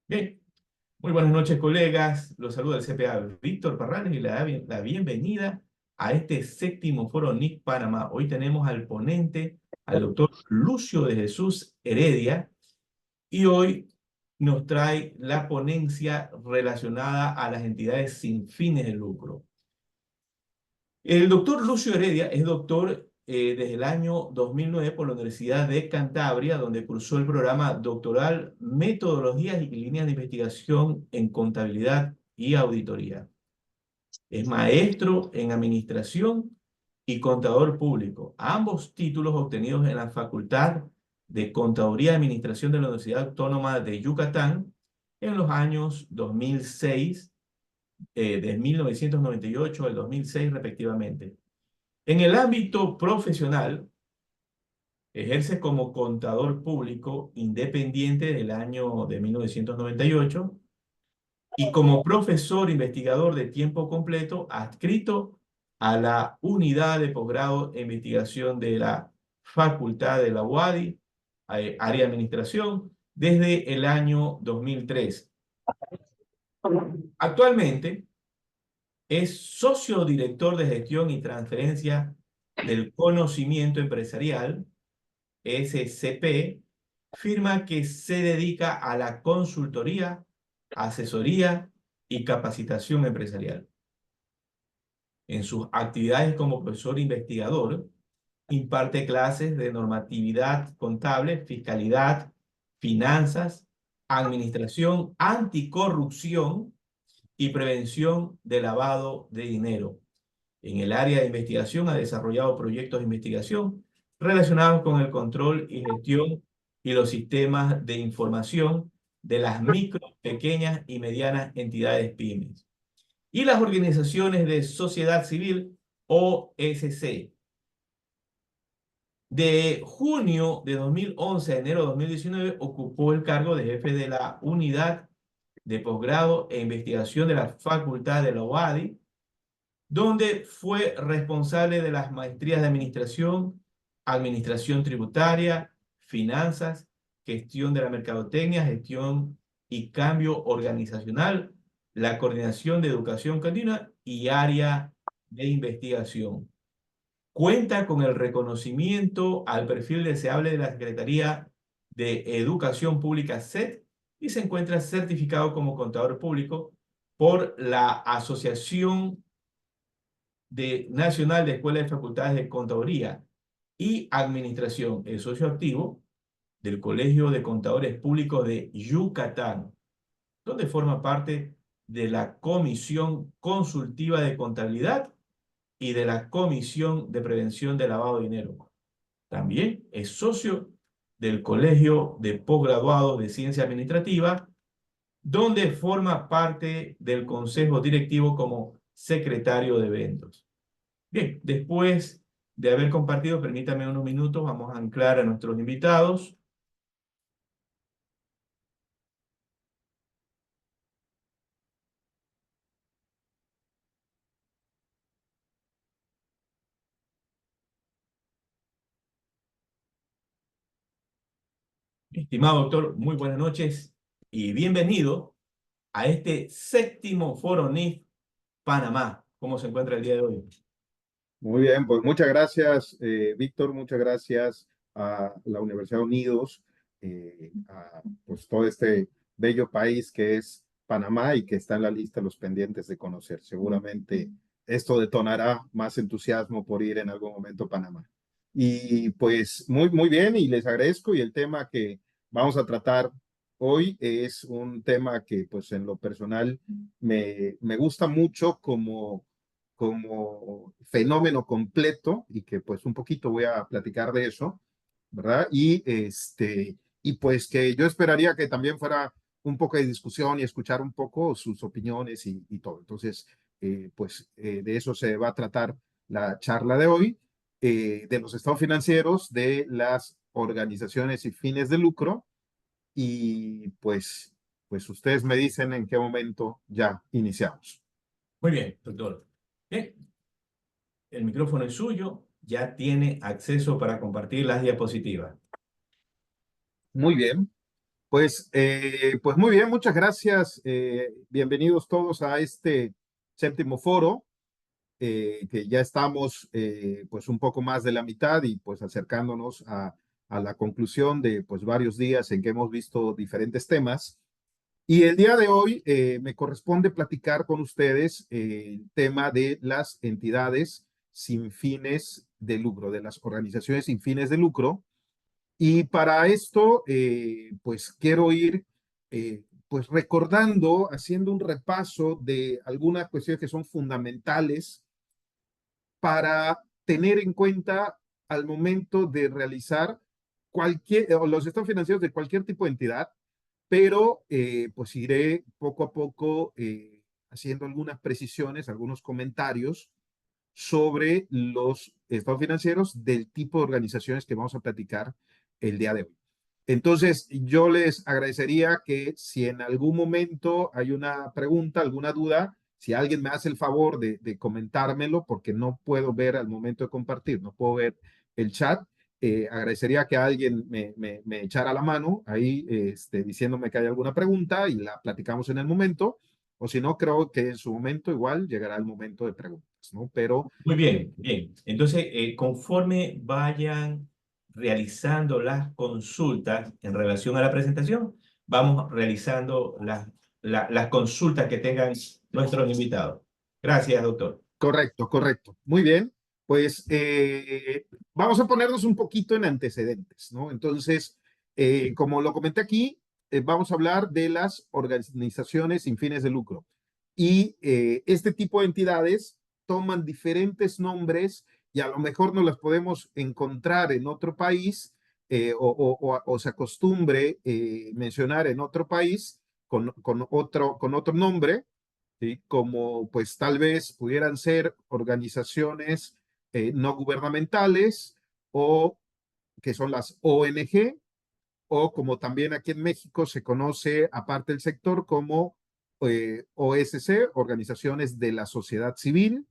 Bien, muy buenas noches, colegas. Los saluda el CPA Víctor Parranes y le da la bienvenida a este séptimo foro NIC Panamá. Hoy tenemos al ponente, al doctor Lucio de Jesús Heredia, y hoy nos trae la ponencia relacionada a las entidades sin fines de lucro. El doctor Lucio Heredia es doctor desde el año 2009 por la Universidad de Cantabria, donde cursó el programa doctoral Metodologías y líneas de investigación en contabilidad y auditoría. Es maestro en administración y contador público, ambos títulos obtenidos en la Facultad de Contaduría y Administración de la Universidad Autónoma de Yucatán en los años 2006, de 1998 al 2006 respectivamente. En el ámbito profesional, ejerce como contador público independiente del año de 1998 y como profesor investigador de tiempo completo adscrito a la unidad de posgrado e investigación de la Facultad de la UADY, área de administración, desde el año 2003. Actualmente es socio director de gestión y transferencia del conocimiento empresarial, SCP, firma que se dedica a la consultoría, asesoría y capacitación empresarial. En sus actividades como profesor investigador, imparte clases de normatividad contable, fiscalidad, finanzas, administración, anticorrupción y prevención de lavado de dinero. En el área de investigación ha desarrollado proyectos de investigación relacionados con el control y gestión y los sistemas de información de las micro, pequeñas y medianas entidades pymes y las organizaciones de sociedad civil OSC. De junio de 2011 a enero de 2019 ocupó el cargo de jefe de la unidad de posgrado e investigación de la Facultad de la UADY, donde fue responsable de las maestrías de administración, administración tributaria, finanzas, gestión de la mercadotecnia, gestión y cambio organizacional, la coordinación de educación continua y área de investigación. Cuenta con el reconocimiento al perfil deseable de la Secretaría de Educación Pública SET y se encuentra certificado como contador público por la Asociación Nacional de Escuelas de Facultades de Contaduría y Administración, el socio activo del Colegio de Contadores Públicos de Yucatán, donde forma parte de la Comisión Consultiva de Contabilidad y de la Comisión de Prevención de Lavado de Dinero. También es socio del Colegio de Posgraduados de Ciencia Administrativa, donde forma parte del Consejo Directivo como secretario de eventos. Bien, después de haber compartido, permítame unos minutos, vamos a anclar a nuestros invitados. Estimado doctor, muy buenas noches y bienvenido a este séptimo Foro NIF Panamá. ¿Cómo se encuentra el día de hoy? Muy bien, pues muchas gracias, Víctor, muchas gracias a la Universidad Unidos, a pues todo este bello país que es Panamá y que está en la lista de los pendientes de conocer. Seguramente esto detonará más entusiasmo por ir en algún momento a Panamá. Y pues muy bien, y les agradezco, y el tema que vamos a tratar hoy es un tema que pues en lo personal me gusta mucho como fenómeno completo y que pues un poquito voy a platicar de eso, ¿verdad? Y pues que yo esperaría que también fuera un poco de discusión y escuchar un poco sus opiniones y todo. Entonces, de eso se va a tratar la charla de hoy, de los estados financieros de las organizaciones y fines de lucro y pues ustedes me dicen en qué momento ya iniciamos. Muy bien, doctor. Bien, el micrófono es suyo, ya tiene acceso para compartir las diapositivas. Muy bien. Pues muy bien, muchas gracias. Bienvenidos todos a este séptimo foro, que ya estamos pues un poco más de la mitad y pues acercándonos a la conclusión de pues varios días en que hemos visto diferentes temas. Y el día de hoy me corresponde platicar con ustedes el tema de las entidades sin fines de lucro, de las organizaciones sin fines de lucro. Y para esto, pues quiero ir pues recordando, haciendo un repaso de algunas cuestiones que son fundamentales para tener en cuenta al momento de realizar o los estados financieros de cualquier tipo de entidad, pero pues iré poco a poco haciendo algunas precisiones, algunos comentarios sobre los estados financieros del tipo de organizaciones que vamos a platicar el día de hoy. Entonces, yo les agradecería que si en algún momento hay una pregunta, alguna duda, si alguien me hace el favor de comentármelo, porque no puedo ver al momento de compartir, no puedo ver el chat, agradecería que alguien me echara la mano ahí diciéndome que hay alguna pregunta y la platicamos en el momento, o si no, creo que en su momento igual llegará el momento de preguntas, ¿no? Pero Muy bien, bien. Entonces, conforme vayan realizando las consultas en relación a la presentación, vamos realizando las consultas que tengan nuestros invitados. Gracias, doctor. correcto, correcto. Muy bien. Pues vamos a ponernos un poquito en antecedentes, ¿no? Entonces, como lo comenté aquí, vamos a hablar de las organizaciones sin fines de lucro. Y este tipo de entidades toman diferentes nombres y a lo mejor no las podemos encontrar en otro país o se acostumbre mencionar en otro país con otro nombre, ¿sí? Como pues tal vez pudieran ser organizaciones no gubernamentales o que son las ONG, o como también aquí en México se conoce aparte del sector como OSC, organizaciones de la sociedad civil,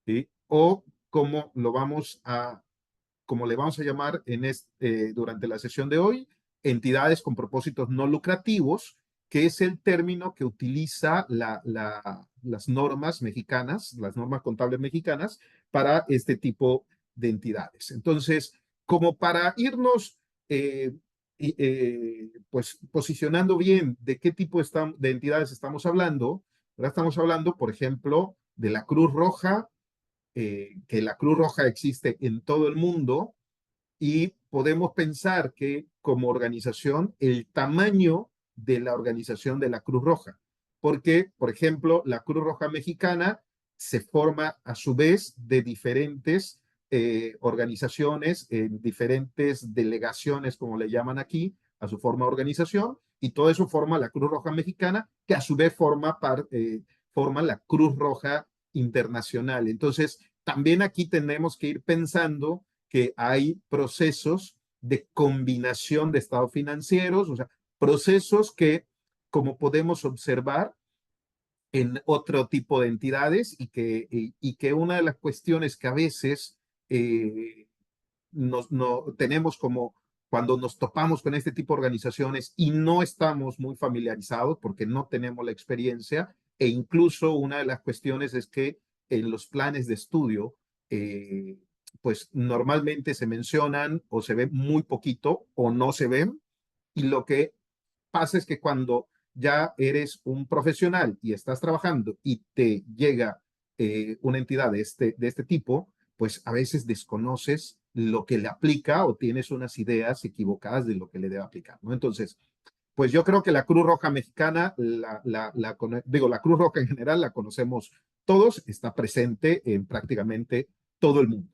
¿sí? O como como le vamos a llamar durante la sesión de hoy, entidades con propósitos no lucrativos, que es el término que utiliza las normas mexicanas, las normas contables mexicanas, para este tipo de entidades. Entonces, como para irnos pues posicionando bien de qué tipo de entidades estamos hablando, ahora estamos hablando, por ejemplo, de la Cruz Roja, que la Cruz Roja existe en todo el mundo y podemos pensar que como organización, el tamaño de la organización de la Cruz Roja, porque, por ejemplo, la Cruz Roja Mexicana se forma a su vez de diferentes organizaciones, diferentes delegaciones, como le llaman aquí, a su forma de organización, y todo eso forma la Cruz Roja Mexicana, que a su vez forma la Cruz Roja Internacional. Entonces, también aquí tenemos que ir pensando que hay procesos de combinación de estados financieros, o sea, procesos que, como podemos observar en otro tipo de entidades y que una de las cuestiones que a veces eh, no, tenemos como cuando nos topamos con este tipo de organizaciones y no estamos muy familiarizados porque no tenemos la experiencia e incluso una de las cuestiones es que en los planes de estudio, pues normalmente se mencionan o se ven muy poquito o no se ven y lo que pasa es que cuando ya eres un profesional y estás trabajando y te llega una entidad de este tipo, pues a veces desconoces lo que le aplica o tienes unas ideas equivocadas de lo que le debe aplicar, ¿no? Entonces, pues yo creo que la Cruz Roja Mexicana, la Cruz Roja en general la conocemos todos, está presente en prácticamente todo el mundo.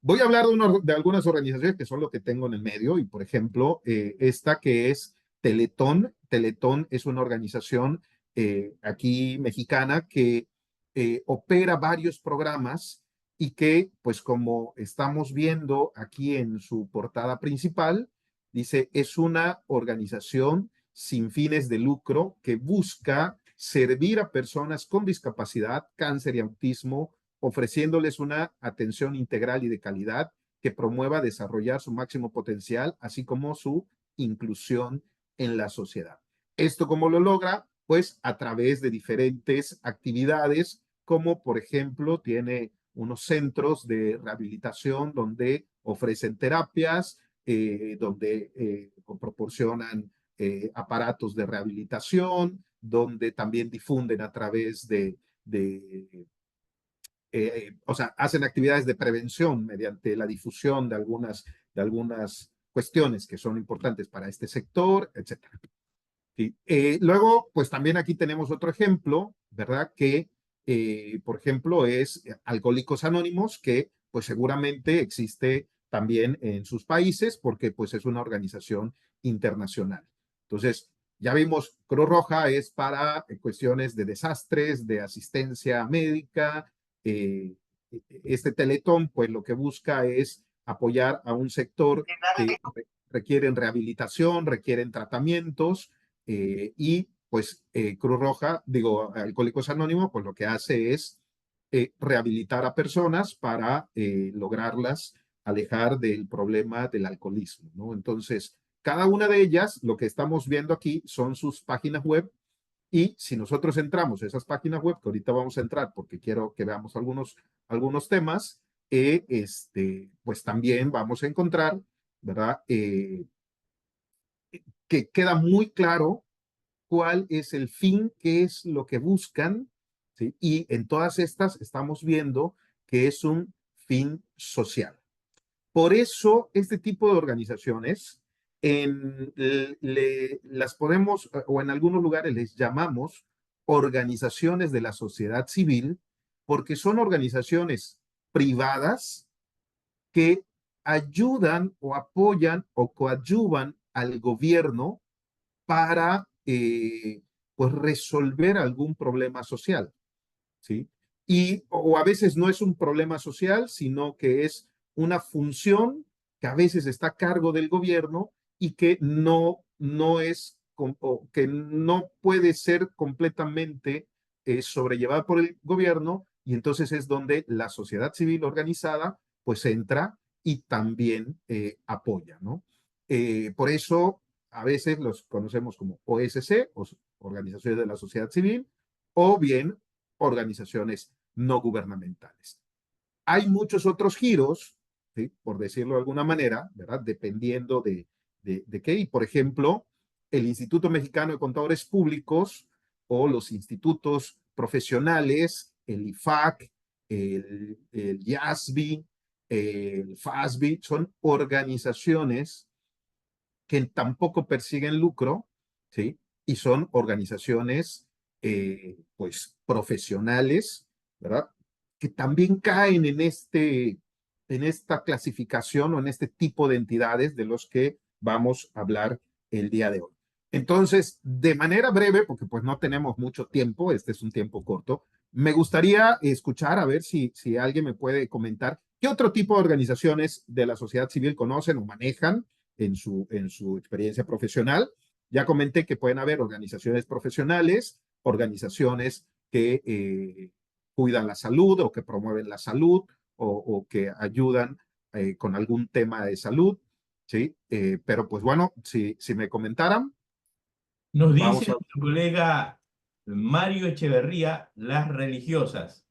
Voy a hablar de algunas organizaciones que son lo que tengo en el medio y, por ejemplo, esta que es Teletón. Teletón es una organización aquí mexicana que opera varios programas y que, pues como estamos viendo aquí en su portada principal, dice, es una organización sin fines de lucro que busca servir a personas con discapacidad, cáncer y autismo, ofreciéndoles una atención integral y de calidad que promueva desarrollar su máximo potencial, así como su inclusión en la sociedad. ¿Esto cómo lo logra? Pues a través de diferentes actividades, como por ejemplo tiene unos centros de rehabilitación donde ofrecen terapias, donde proporcionan aparatos de rehabilitación, donde también difunden a través o sea, hacen actividades de prevención mediante la difusión de algunas cuestiones que son importantes para este sector, etcétera. Sí. Luego, pues también aquí tenemos otro ejemplo, ¿verdad? Que, por ejemplo, es Alcohólicos Anónimos, que pues seguramente existe también en sus países porque pues es una organización internacional. Entonces, ya vimos, Cruz Roja es para cuestiones de desastres, de asistencia médica. Este Teletón, pues lo que busca es apoyar a un sector que requieren rehabilitación, requieren tratamientos, y pues Cruz Roja, digo, Alcohólicos Anónimos, pues lo que hace es rehabilitar a personas para lograrlas alejar del problema del alcoholismo, ¿no? Entonces, cada una de ellas, lo que estamos viendo aquí son sus páginas web, y si nosotros entramos a esas páginas web, que ahorita vamos a entrar porque quiero que veamos algunos temas, pues también vamos a encontrar, ¿verdad? Que queda muy claro cuál es el fin, qué es lo que buscan, ¿sí? Y en todas estas estamos viendo que es un fin social. Por eso, este tipo de organizaciones las podemos, o en algunos lugares les llamamos organizaciones de la sociedad civil, porque son organizaciones privadas que ayudan o apoyan o coadyuvan al gobierno para pues resolver algún problema social, ¿sí? Y o a veces no es un problema social, sino que es una función que a veces está a cargo del gobierno y que no es, o que no puede ser completamente sobrellevada por el gobierno, y entonces es donde la sociedad civil organizada pues entra y también apoya, ¿no? Por eso a veces los conocemos como OSC, o Organizaciones de la Sociedad Civil, o bien organizaciones no gubernamentales. Hay muchos otros giros, ¿sí? Por decirlo de alguna manera, ¿verdad? Dependiendo de qué. Y, por ejemplo, el Instituto Mexicano de Contadores Públicos o los institutos profesionales, el IFAC, el IASBI, el FASBI, son organizaciones que tampoco persiguen lucro, ¿sí? Y son organizaciones, pues, profesionales, ¿verdad? Que también caen en esta clasificación o en este tipo de entidades de los que vamos a hablar el día de hoy. Entonces, de manera breve, porque pues no tenemos mucho tiempo, este es un tiempo corto, me gustaría escuchar, a ver si alguien me puede comentar qué otro tipo de organizaciones de la sociedad civil conocen o manejan en su experiencia profesional. Ya comenté que pueden haber organizaciones profesionales, organizaciones que cuidan la salud o que promueven la salud o que ayudan con algún tema de salud, ¿sí? Pero pues bueno, si me comentaran, Nos dice vamos a, nuestro colega Mario Echeverría, las religiosas.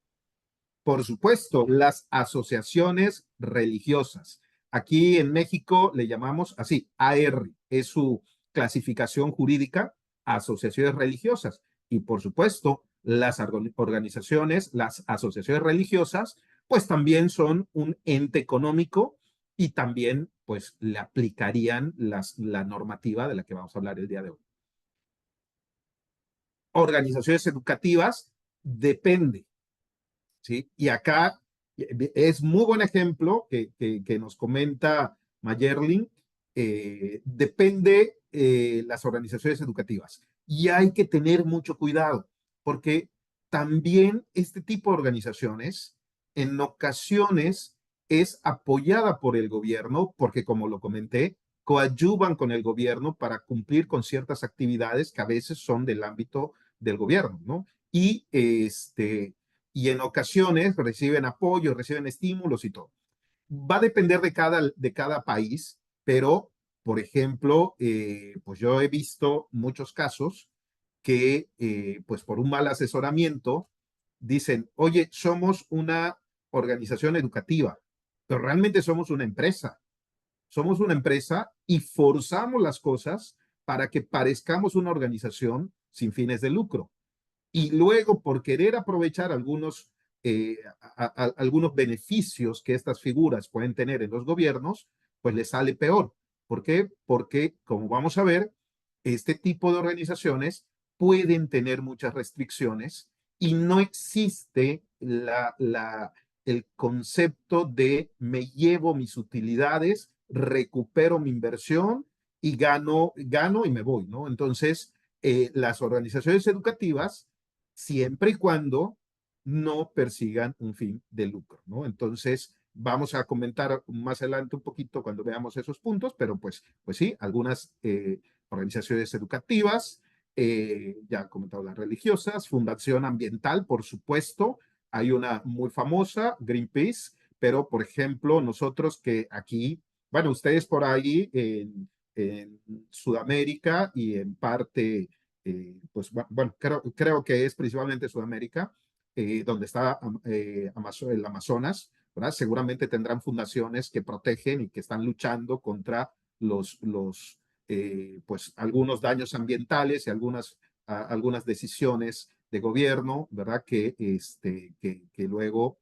por supuesto, las asociaciones religiosas. Aquí en México le llamamos así, AR, es su clasificación jurídica, asociaciones religiosas. Y por supuesto, las organizaciones, las asociaciones religiosas, pues también son un ente económico y también pues le aplicarían la normativa de la que vamos a hablar el día de hoy. Organizaciones educativas, depende. ¿Sí? Y acá es muy buen ejemplo que nos comenta Mayerlin. Depende las organizaciones educativas. Y hay que tener mucho cuidado, porque también este tipo de organizaciones en ocasiones es apoyada por el gobierno, porque como lo comenté, coadyuvan con el gobierno para cumplir con ciertas actividades que a veces son del ámbito del gobierno, ¿no? Y en ocasiones reciben apoyo, reciben estímulos y todo. Va a depender de cada país, pero Por ejemplo, pues yo he visto muchos casos que, pues por un mal asesoramiento, dicen, oye, somos una organización educativa, pero realmente somos una empresa. Somos una empresa y forzamos las cosas para que parezcamos una organización sin fines de lucro. Y luego, por querer aprovechar algunos beneficios que estas figuras pueden tener en los gobiernos, pues les sale peor. ¿Por qué? Porque, como vamos a ver, este tipo de organizaciones pueden tener muchas restricciones y no existe el concepto de me llevo mis utilidades, recupero mi inversión y gano y me voy, ¿no? Entonces, las organizaciones educativas, siempre y cuando no persigan un fin de lucro, ¿no? Entonces, vamos a comentar más adelante un poquito cuando veamos esos puntos, pero pues sí, algunas organizaciones educativas, ya he comentado las religiosas, Fundación Ambiental, por supuesto, hay una muy famosa, Greenpeace, pero por ejemplo, nosotros que aquí, bueno, ustedes por ahí en Sudamérica y en parte, pues bueno, creo que es principalmente Sudamérica, donde está el Amazonas, ¿verdad? Seguramente tendrán fundaciones que protegen y que están luchando contra pues algunos daños ambientales y algunas decisiones de gobierno, ¿verdad? Que luego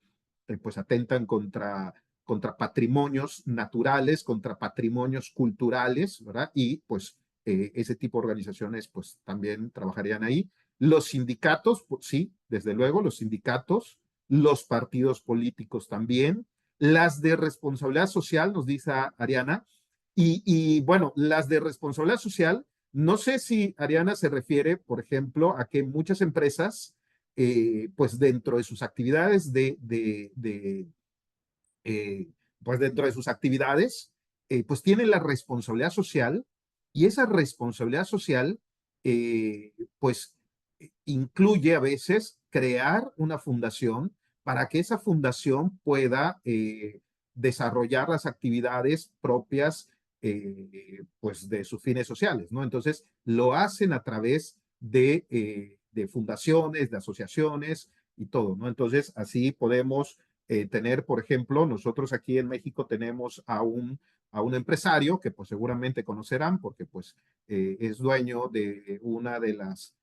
pues atentan contra patrimonios naturales, contra patrimonios culturales, ¿verdad? Y pues ese tipo de organizaciones pues también trabajarían ahí. Los sindicatos, pues, sí, desde luego, los sindicatos, los partidos políticos también, las de responsabilidad social, nos dice Ariana, y bueno, las de responsabilidad social, no sé si Ariana se refiere, por ejemplo, a que muchas empresas, pues dentro de sus actividades eh, pues dentro de sus actividades, pues tienen la responsabilidad social y esa responsabilidad social, pues incluye a veces crear una fundación para que esa fundación pueda desarrollar las actividades propias pues de sus fines sociales, ¿no? Entonces, lo hacen a través de fundaciones, de asociaciones y todo, ¿no? Entonces, así podemos tener, por ejemplo, nosotros aquí en México tenemos a un empresario que pues seguramente conocerán porque pues es dueño de una de las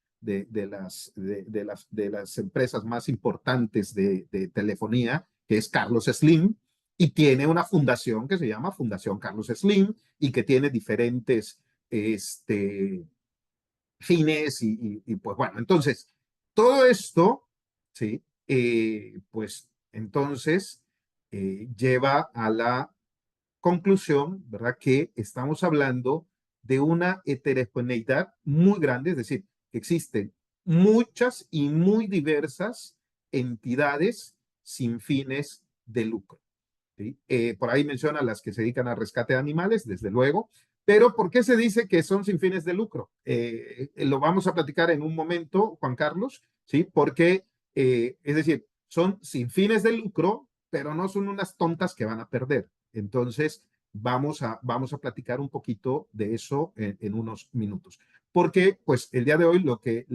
empresas más importantes de telefonía, que es Carlos Slim, y tiene una fundación que se llama Fundación Carlos Slim y que tiene diferentes fines pues bueno, entonces, todo esto, ¿sí? Pues entonces lleva a la conclusión, ¿verdad? Que estamos hablando de una heterogeneidad muy grande, es decir, que existen muchas y muy diversas entidades sin fines de lucro. ¿Sí? Por ahí menciona las que se dedican al rescate de animales, desde luego, pero ¿por qué se dice que son sin fines de lucro? Lo vamos a platicar en un momento, Juan Carlos, ¿sí? Porque, es decir, son sin fines de lucro, pero no son unas tontas que van a perder. Entonces, vamos a platicar un poquito de eso en unos minutos. Porque, pues, el día de hoy lo que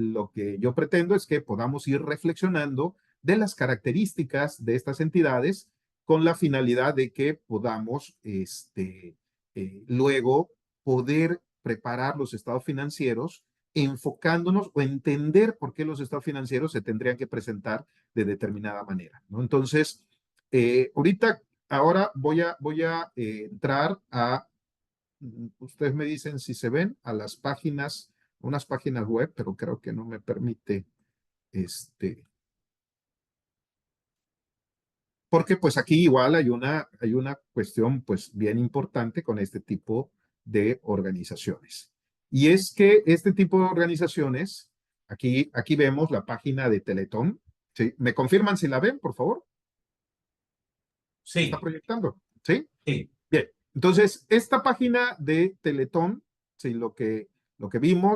yo pretendo es que podamos ir reflexionando de las características de estas entidades con la finalidad de que podamos luego poder preparar los estados financieros enfocándonos o entender por qué los estados financieros se tendrían que presentar de determinada manera, ¿no? Entonces, ahora voy a entrar ustedes me dicen si se ven a las páginas, unas páginas web, pero creo que no me permite este, porque pues aquí igual hay una cuestión pues bien importante con este tipo de organizaciones. Y es que este tipo de organizaciones, aquí vemos la página de Teletón. ¿Sí? ¿Me confirman si la ven, por favor? ¿Se está Sí, proyectando? ¿Sí? sí. Bien. Entonces, esta página de Teletón, ¿sí? Lo que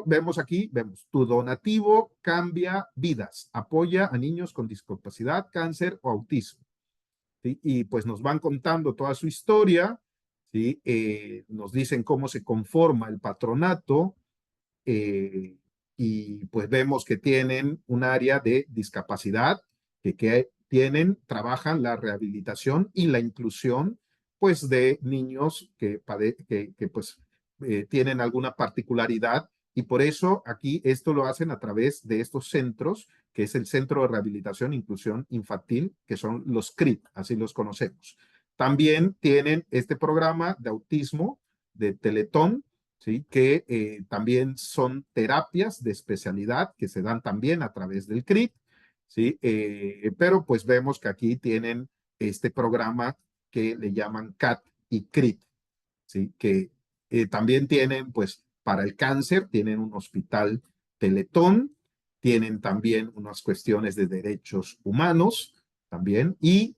vemos aquí, vemos, tu donativo cambia vidas, apoya a niños con discapacidad, cáncer o autismo. ¿sí? Y pues nos van contando toda su historia, ¿sí? Nos dicen cómo se conforma el patronato, eh, y pues vemos que tienen un área de discapacidad, que tienen, trabajan la rehabilitación y la inclusión pues de niños que pues tienen alguna particularidad, y por eso aquí esto lo hacen a través de estos centros, que es el Centro de Rehabilitación e Inclusión Infantil, que son los CRIP, así los conocemos. También tienen este programa de autismo de Teletón, ¿sí? Que también son terapias de especialidad que se dan también a través del CRIT, ¿sí? Pero pues vemos que aquí tienen este programa que le llaman CAT y CRIT, ¿sí? Que también tienen, pues, para el cáncer, tienen un hospital Teletón, tienen también unas cuestiones de derechos humanos también, y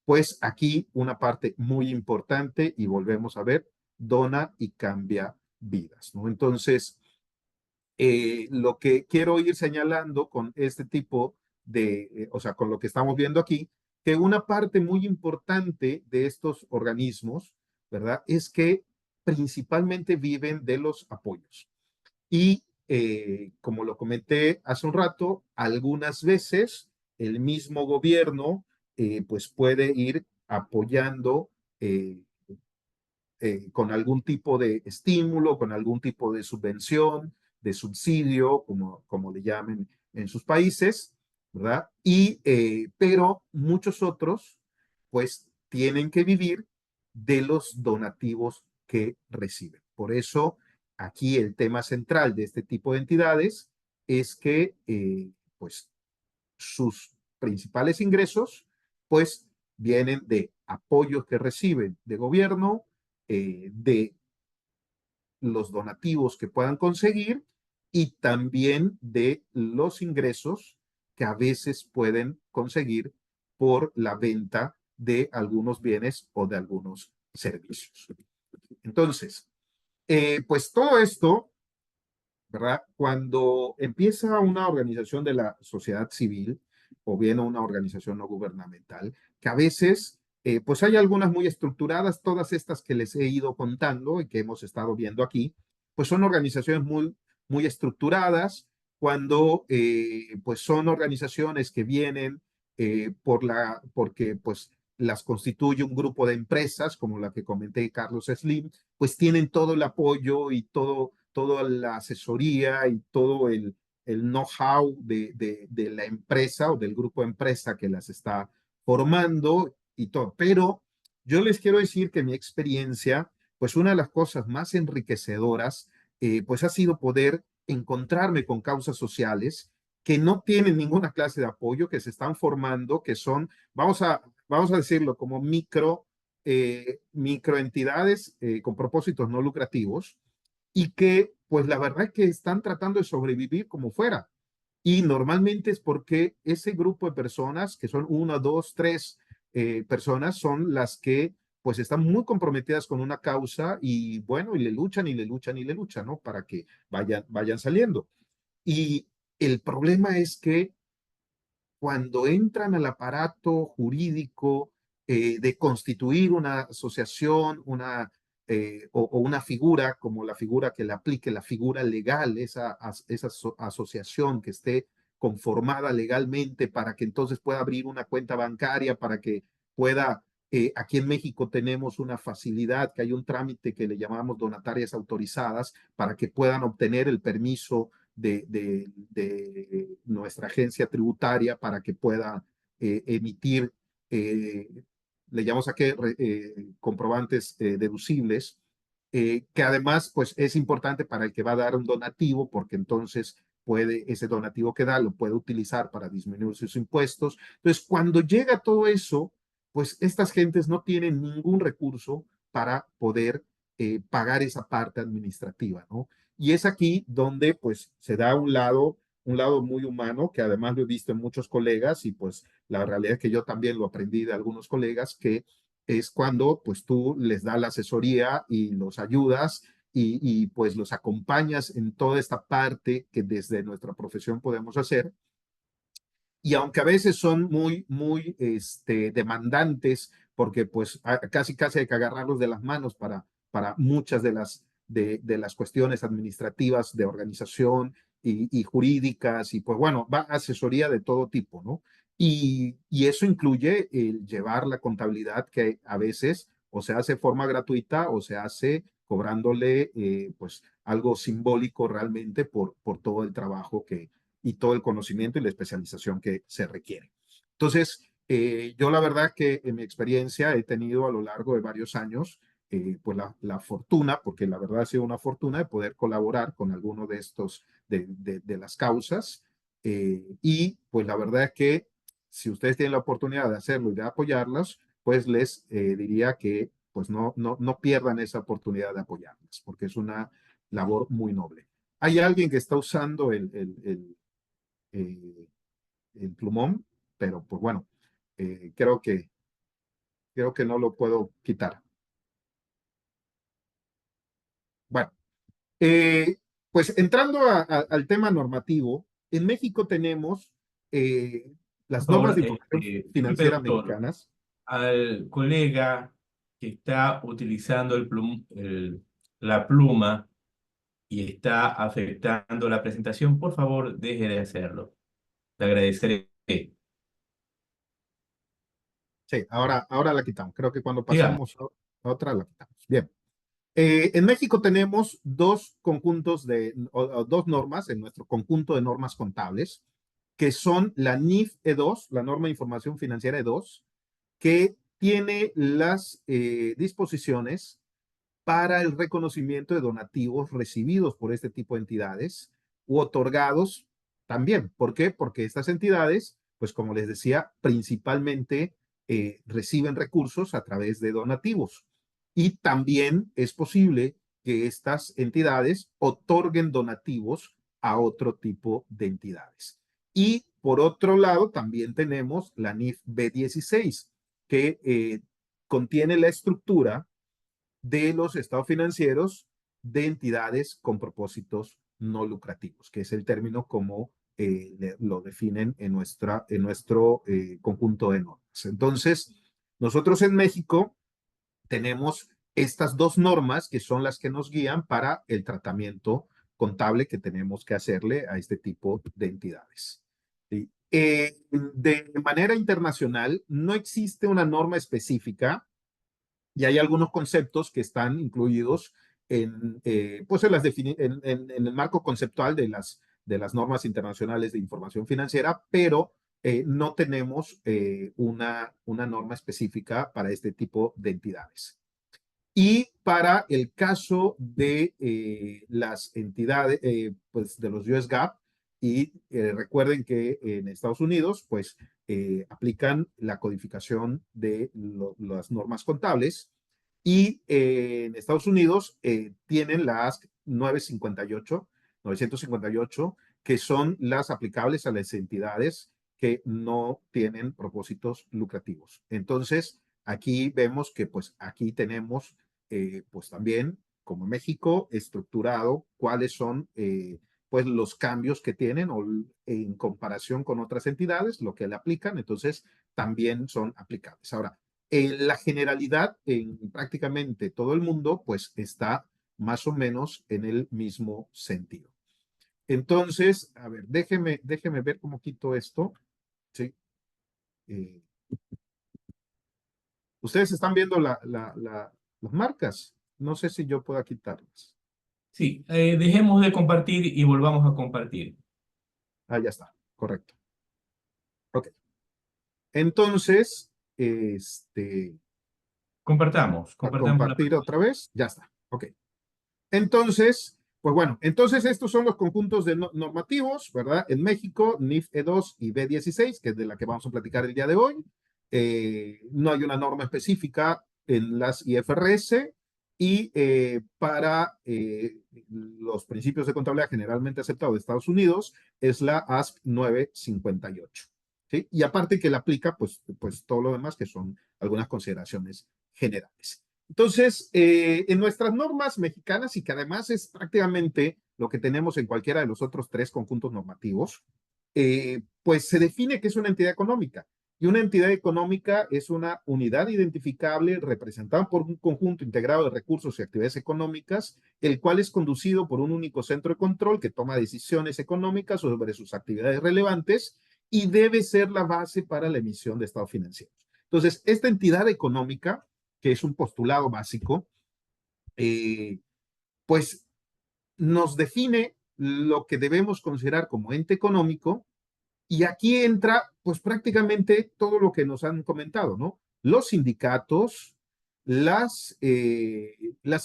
pues aquí una parte muy importante, y volvemos a ver, dona y cambia vidas, ¿no? Entonces, lo que quiero ir señalando con este tipo o sea, con lo que estamos viendo aquí, que una parte muy importante de estos organismos, ¿verdad? Es que principalmente viven de los apoyos. Y como lo comenté hace un rato, algunas veces el mismo gobierno pues puede ir apoyando con algún tipo de estímulo, con algún tipo de subvención, de subsidio, como le llamen en sus países, ¿verdad? Pero muchos otros, pues, tienen que vivir de los donativos que reciben. Por eso, aquí el tema central de este tipo de entidades es que, pues, sus principales ingresos, pues, vienen de apoyos que reciben de gobierno, de los donativos que puedan conseguir, y también de los ingresos que a veces pueden conseguir por la venta de algunos bienes o de algunos servicios. Entonces, pues todo esto, ¿verdad? Cuando empieza una organización de la sociedad civil o bien una organización no gubernamental, que a veces, pues hay algunas muy estructuradas, todas estas que les he ido contando y que hemos estado viendo aquí, pues son organizaciones muy estructuradas, cuando pues son organizaciones que vienen porque pues las constituye un grupo de empresas, como la que comenté, Carlos Slim, pues tienen todo el apoyo y toda la asesoría y todo el know-how de la empresa o del grupo de empresa que las está formando y todo. Pero yo les quiero decir que mi experiencia, pues una de las cosas más enriquecedoras, pues ha sido poder encontrarme con causas sociales que no tienen ninguna clase de apoyo, que se están formando, que son, vamos a decirlo, como microentidades con propósitos no lucrativos, y que pues la verdad es que están tratando de sobrevivir como fuera. Y normalmente es porque ese grupo de personas, que son una, dos, tres personas, son las que pues están muy comprometidas con una causa, y bueno, y le luchan y le luchan y le luchan, ¿no? Para que vayan saliendo. Y el problema es que cuando entran al aparato jurídico de constituir una asociación, o una figura, como la figura que le aplique, la figura legal, esa asociación que esté conformada legalmente para que entonces pueda abrir una cuenta bancaria, para que pueda, aquí en México tenemos una facilidad, que hay un trámite que le llamamos donatarias autorizadas, para que puedan obtener el permiso de nuestra agencia tributaria para que pueda emitir, eh, le llamamos aquí comprobantes deducibles, que además pues es importante para el que va a dar un donativo, porque entonces ese donativo que da lo puede utilizar para disminuir sus impuestos. Entonces, cuando llega todo eso, pues estas gentes no tienen ningún recurso para poder pagar esa parte administrativa, ¿no? Y es aquí donde pues se da un lado muy humano, que además lo he visto en muchos colegas, y pues la realidad es que yo también lo aprendí de algunos colegas, que es cuando pues tú les das la asesoría y los ayudas y pues los acompañas en toda esta parte que desde nuestra profesión podemos hacer. Y aunque a veces son muy demandantes, porque pues casi casi hay que agarrarlos de las manos para muchas de las cuestiones administrativas de organización y jurídicas, y pues bueno, va asesoría de todo tipo, ¿no? Y eso incluye el llevar la contabilidad que a veces o se hace de forma gratuita o se hace cobrándole pues algo simbólico realmente por todo el trabajo y todo el conocimiento y la especialización que se requiere. Entonces, yo la verdad que en mi experiencia he tenido a lo largo de varios años pues la fortuna, porque la verdad ha sido una fortuna de poder colaborar con alguno de estos, de las causas. Y pues la verdad es que si ustedes tienen la oportunidad de hacerlo y de apoyarlos, pues les diría que pues no pierdan esa oportunidad de apoyarlas, porque es una labor muy noble. Hay alguien que está usando eh, el plumón, pero pues bueno, eh, creo que, creo que no lo puedo quitar. Bueno, eh, pues entrando al tema normativo, en México tenemos Por las normas favor, de información disculpe, financiera doctor, mexicanas. al colega que está utilizando la pluma y está afectando la presentación, por favor, deje de hacerlo. Le agradeceré. Sí, ahora la quitamos. Creo que cuando Siga. pasemos a otra la quitamos. Bien. En México tenemos dos conjuntos o dos normas en nuestro conjunto de normas contables, que son la NIF E2, la norma de información financiera E2, que tiene las disposiciones para el reconocimiento de donativos recibidos por este tipo de entidades u otorgados también. ¿Por qué? Porque estas entidades, pues como les decía, principalmente reciben recursos a través de donativos. Y también es posible que estas entidades otorguen donativos a otro tipo de entidades. Y por otro lado, también tenemos la NIF B16, que contiene la estructura de los estados financieros de entidades con propósitos no lucrativos, que es el término como lo definen en nuestro conjunto de normas. Entonces, nosotros en México tenemos estas dos normas que son las que nos guían para el tratamiento contable que tenemos que hacerle a este tipo de entidades. ¿Sí? De manera internacional, no existe una norma específica y hay algunos conceptos que están incluidos pues en el marco conceptual de las normas internacionales de información financiera, pero no tenemos una norma específica para este tipo de entidades. Y para el caso de las entidades, pues de los US GAAP, y recuerden que en Estados Unidos, pues aplican la codificación de las normas contables, y en Estados Unidos tienen la ASC 958, que son las aplicables a las entidades que no tienen propósitos lucrativos. Entonces, aquí vemos que pues aquí tenemos pues también, como México, estructurado cuáles son pues los cambios que tienen o en comparación con otras entidades, lo que le aplican, entonces también son aplicables. Ahora, la generalidad en prácticamente todo el mundo pues está más o menos en el mismo sentido. Entonces, a ver, déjeme ver cómo quito esto. Sí. Eh, Ustedes están viendo las marcas. No sé si yo pueda quitarlas. Sí, dejemos de compartir y volvamos a compartir. Ah, ya está. Correcto. Ok. Entonces, a Compartamos la compartir pantalla. otra vez. Ya está. Ok. Entonces, pues bueno, entonces estos son los conjuntos de normativos, ¿verdad? En México, NIF E2 y B16, que es de la que vamos a platicar el día de hoy. No hay una norma específica en las IFRS, y para los principios de contabilidad generalmente aceptados de Estados Unidos es la ASC 958. ¿Sí? Y aparte que la aplica, pues todo lo demás, que son algunas consideraciones generales. Entonces, en nuestras normas mexicanas, y que además es prácticamente lo que tenemos en cualquiera de los otros tres conjuntos normativos, pues se define que es una entidad económica. Y una entidad económica es una unidad identificable representada por un conjunto integrado de recursos y actividades económicas, el cual es conducido por un único centro de control que toma decisiones económicas sobre sus actividades relevantes y debe ser la base para la emisión de estados financieros. Entonces, esta entidad económica, que es un postulado básico, eh, pues nos define lo que debemos considerar como ente económico, y aquí entra pues prácticamente todo lo que nos han comentado, ¿no? Los sindicatos, las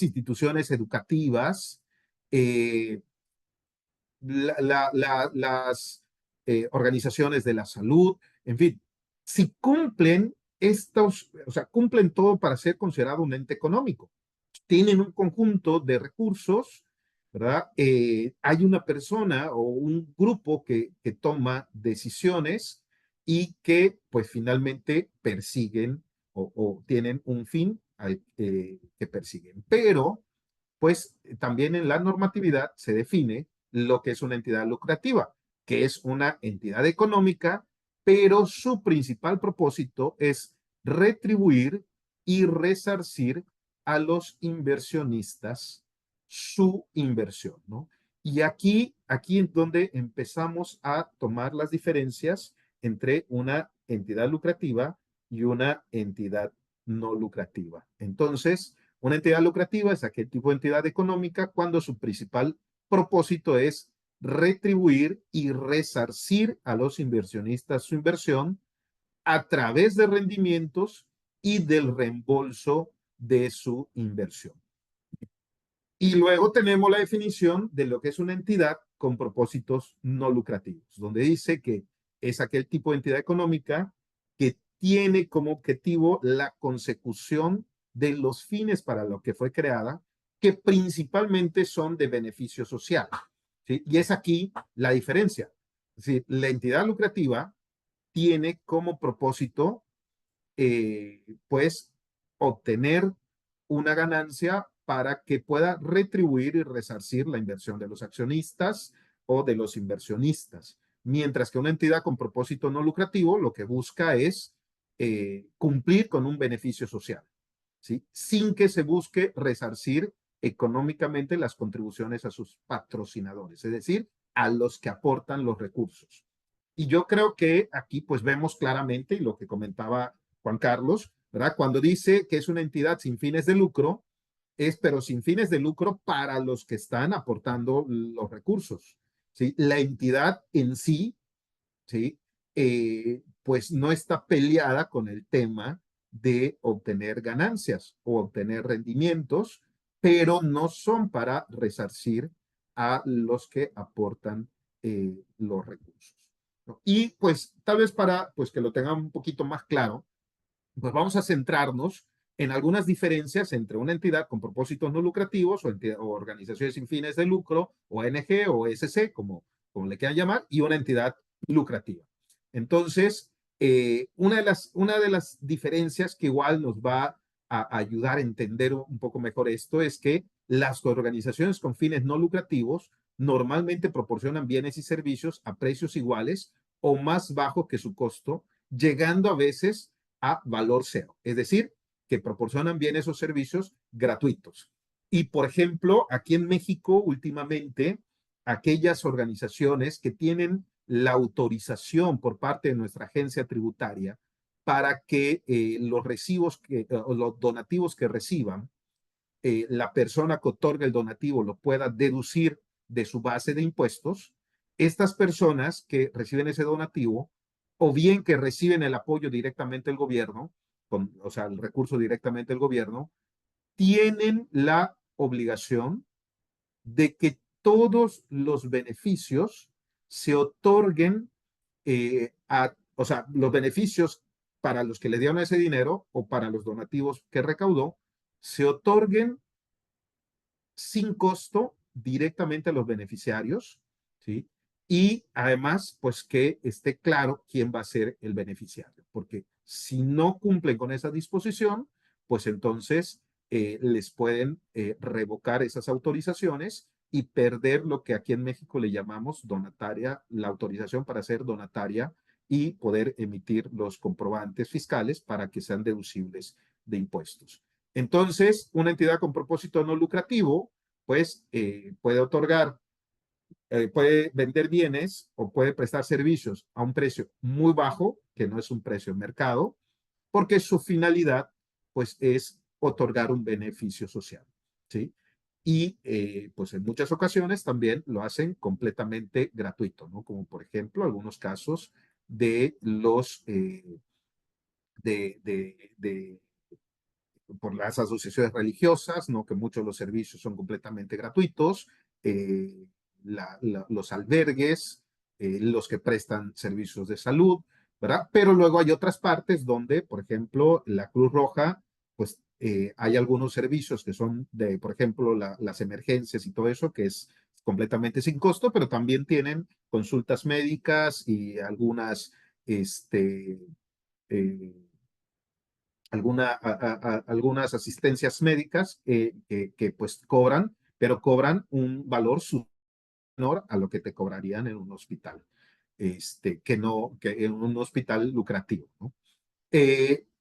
instituciones educativas, eh, las organizaciones de la salud, en fin, si cumplen estos, o sea, cumplen todo para ser considerado un ente económico. Tienen un conjunto de recursos, ¿verdad? Hay una persona o un grupo que toma decisiones y que pues finalmente persiguen o tienen un fin que persiguen. Pero pues también en la normatividad se define lo que es una entidad lucrativa, que es una entidad económica, pero su principal propósito es retribuir y resarcir a los inversionistas su inversión, ¿no? Y aquí es donde empezamos a tomar las diferencias entre una entidad lucrativa y una entidad no lucrativa. Entonces, una entidad lucrativa es aquel tipo de entidad económica cuando su principal propósito es retribuir y resarcir a los inversionistas su inversión a través de rendimientos y del reembolso de su inversión. Y luego tenemos la definición de lo que es una entidad con propósitos no lucrativos, donde dice que es aquel tipo de entidad económica que tiene como objetivo la consecución de los fines para lo que fue creada, que principalmente son de beneficio social. ¿Sí? Y es aquí la diferencia. Es decir, la entidad lucrativa tiene como propósito, pues, obtener una ganancia para que pueda retribuir y resarcir la inversión de los accionistas o de los inversionistas. Mientras que una entidad con propósito no lucrativo lo que busca es cumplir con un beneficio social, ¿sí? Sin que se busque resarcir económicamente las contribuciones a sus patrocinadores, es decir, a los que aportan los recursos. Y yo creo que aquí pues vemos claramente, y lo que comentaba Juan Carlos, ¿verdad? Cuando dice que es una entidad sin fines de lucro, es pero sin fines de lucro para los que están aportando los recursos, ¿sí? La entidad en sí, ¿sí? Pues no está peleada con el tema de obtener ganancias o obtener rendimientos, pero no son para resarcir a los que aportan los recursos, ¿no? Y pues tal vez para pues que lo tengan un poquito más claro, pues vamos a centrarnos en algunas diferencias entre una entidad con propósitos no lucrativos o organizaciones sin fines de lucro, ONG o SC, como le quieran llamar, y una entidad lucrativa. Entonces, una de las diferencias que igual nos va a ayudar a entender un poco mejor esto es que las organizaciones con fines no lucrativos normalmente proporcionan bienes y servicios a precios iguales o más bajos que su costo, llegando a veces a valor cero, es decir, que proporcionan bienes o servicios gratuitos. Y, por ejemplo, aquí en México, últimamente, aquellas organizaciones que tienen la autorización por parte de nuestra agencia tributaria para que los recibos o los donativos que reciban, la persona que otorga el donativo lo pueda deducir de su base de impuestos, estas personas que reciben ese donativo, o bien que reciben el apoyo directamente del gobierno, o sea, el recurso directamente del gobierno, tienen la obligación de que todos los beneficios se otorguen o sea, los beneficios para los que le dieron ese dinero o para los donativos que recaudó, se otorguen sin costo directamente a los beneficiarios, ¿sí? Y además, pues que esté claro quién va a ser el beneficiario, porque si no cumplen con esa disposición, pues entonces les pueden revocar esas autorizaciones y perder lo que aquí en México le llamamos donataria, la autorización para ser donataria y poder emitir los comprobantes fiscales para que sean deducibles de impuestos. Entonces, una entidad con propósito no lucrativo, pues puede otorgar, puede vender bienes o puede prestar servicios a un precio muy bajo, que no es un precio de mercado, porque su finalidad, pues, es otorgar un beneficio social, ¿sí? Y, pues, en muchas ocasiones también lo hacen completamente gratuito, ¿no? Como, por ejemplo, algunos casos de los, de por las asociaciones religiosas, ¿no? Que muchos de los servicios son completamente gratuitos, los albergues, los que prestan servicios de salud, ¿verdad? Pero luego hay otras partes donde, por ejemplo, la Cruz Roja, pues hay algunos servicios que son de, por ejemplo, las emergencias y todo eso, que es completamente sin costo, pero también tienen consultas médicas y algunas, este, eh, algunas asistencias médicas pues cobran, pero cobran un valor menor a lo que te cobrarían en un hospital, que no, que en un hospital lucrativo, ¿no?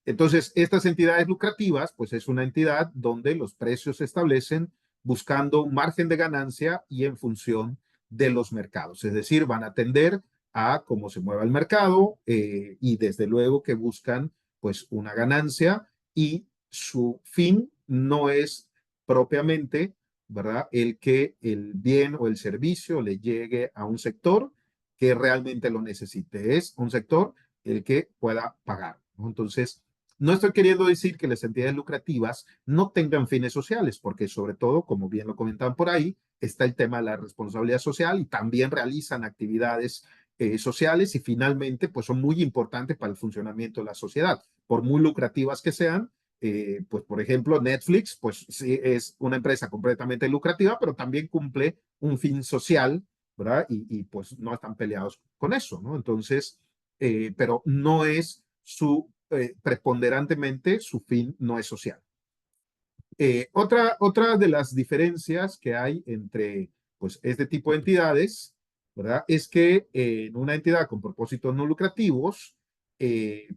Entonces, estas entidades lucrativas, pues es una entidad donde los precios se establecen buscando un margen de ganancia y en función de los mercados. Es decir, van a atender a cómo se mueva el mercado y desde luego que buscan pues una ganancia y su fin no es propiamente, ¿verdad? El que el bien o el servicio le llegue a un sector que realmente lo necesite. Es un sector el que pueda pagar, ¿no? Entonces, no estoy queriendo decir que las entidades lucrativas no tengan fines sociales, porque sobre todo, como bien lo comentaban por ahí, está el tema de la responsabilidad social y también realizan actividades sociales y finalmente, pues son muy importantes para el funcionamiento de la sociedad, por muy lucrativas que sean. Pues, por ejemplo, Netflix, pues sí es una empresa completamente lucrativa, pero también cumple un fin social, ¿verdad? Pues no están peleados con eso, ¿no? Entonces, pero no es preponderantemente su fin no es social. Otra de las diferencias que hay entre pues, este tipo de entidades, ¿verdad? Es que en una entidad con propósitos no lucrativos,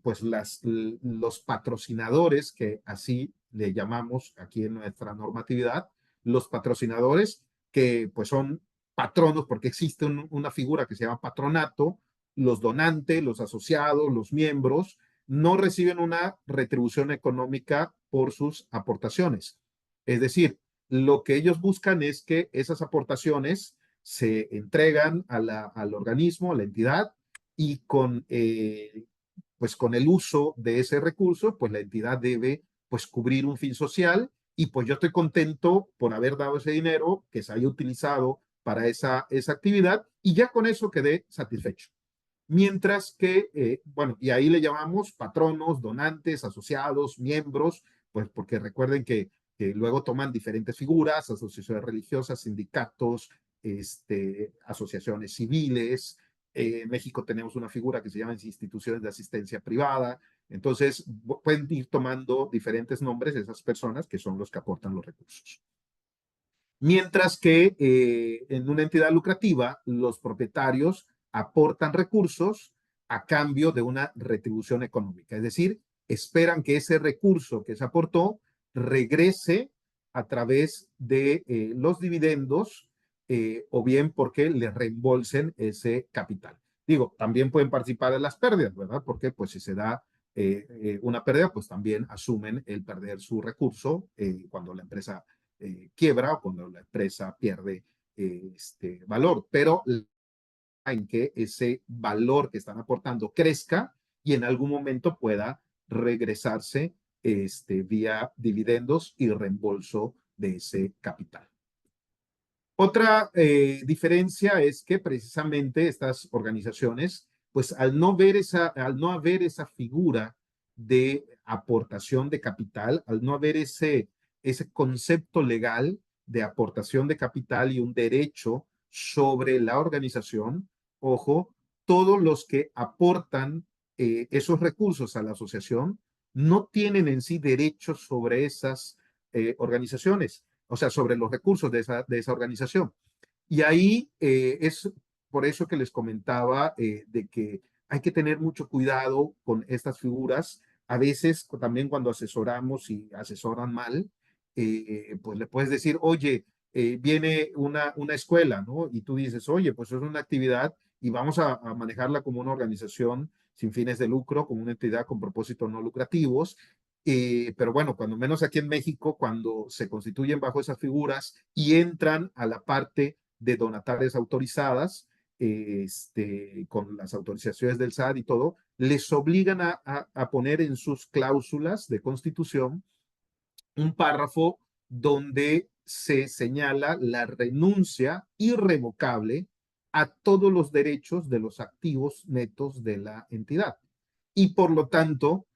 pues los patrocinadores, que así le llamamos aquí en nuestra normatividad, los patrocinadores que pues son patronos, porque existe una figura que se llama patronato, los donantes, los asociados, los miembros, no reciben una retribución económica por sus aportaciones. Es decir, lo que ellos buscan es que esas aportaciones se entregan al organismo, a la entidad, y pues con el uso de ese recurso, pues la entidad debe pues cubrir un fin social y pues yo estoy contento por haber dado ese dinero que se haya utilizado para esa actividad y ya con eso quedé satisfecho. Mientras que, bueno, y ahí le llamamos patronos, donantes, asociados, miembros, pues porque recuerden que luego toman diferentes figuras, asociaciones religiosas, sindicatos, asociaciones civiles. En México tenemos una figura que se llama instituciones de asistencia privada. Entonces, pueden ir tomando diferentes nombres esas personas que son los que aportan los recursos. Mientras que en una entidad lucrativa, los propietarios aportan recursos a cambio de una retribución económica. Es decir, esperan que ese recurso que se aportó regrese a través de los dividendos o bien porque le reembolsen ese capital. Digo, también pueden participar en las pérdidas, ¿verdad? Porque pues si se da una pérdida, pues también asumen el perder su recurso cuando la empresa quiebra o cuando la empresa pierde este valor, pero en que ese valor que están aportando crezca y en algún momento pueda regresarse vía dividendos y reembolso de ese capital. Otra diferencia es que precisamente estas organizaciones, pues al no haber esa figura de aportación de capital, al no haber ese concepto legal de aportación de capital y un derecho sobre la organización, ojo, todos los que aportan esos recursos a la asociación no tienen en sí derechos sobre esas organizaciones, o sea, sobre los recursos de esa organización. Y ahí es por eso que les comentaba de que hay que tener mucho cuidado con estas figuras. A veces también cuando asesoramos y asesoran mal, pues le puedes decir, oye, viene una escuela, ¿no? Y tú dices, oye, pues es una actividad y vamos a manejarla como una organización sin fines de lucro, como una entidad con propósitos no lucrativos. Pero bueno, cuando menos aquí en México, cuando se constituyen bajo esas figuras y entran a la parte de donatarias autorizadas, con las autorizaciones del SAT y todo, les obligan a poner en sus cláusulas de constitución un párrafo donde se señala la renuncia irrevocable a todos los derechos de los activos netos de la entidad. Y por lo tanto,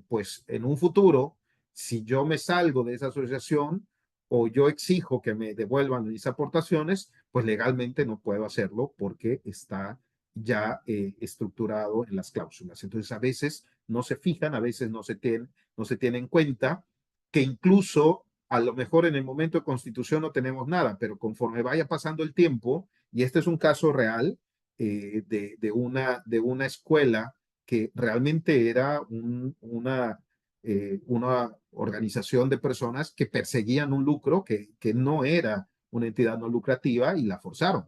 pues en un futuro, si yo me salgo de esa asociación o yo exijo que me devuelvan mis aportaciones, pues legalmente no puedo hacerlo porque está ya estructurado en las cláusulas. Entonces, a veces no se fijan, a veces no se tiene en cuenta que incluso a lo mejor en el momento de constitución no tenemos nada, pero conforme vaya pasando el tiempo, y este es un caso real de una escuela que realmente era una organización de personas que perseguían un lucro que no era una entidad no lucrativa y la forzaron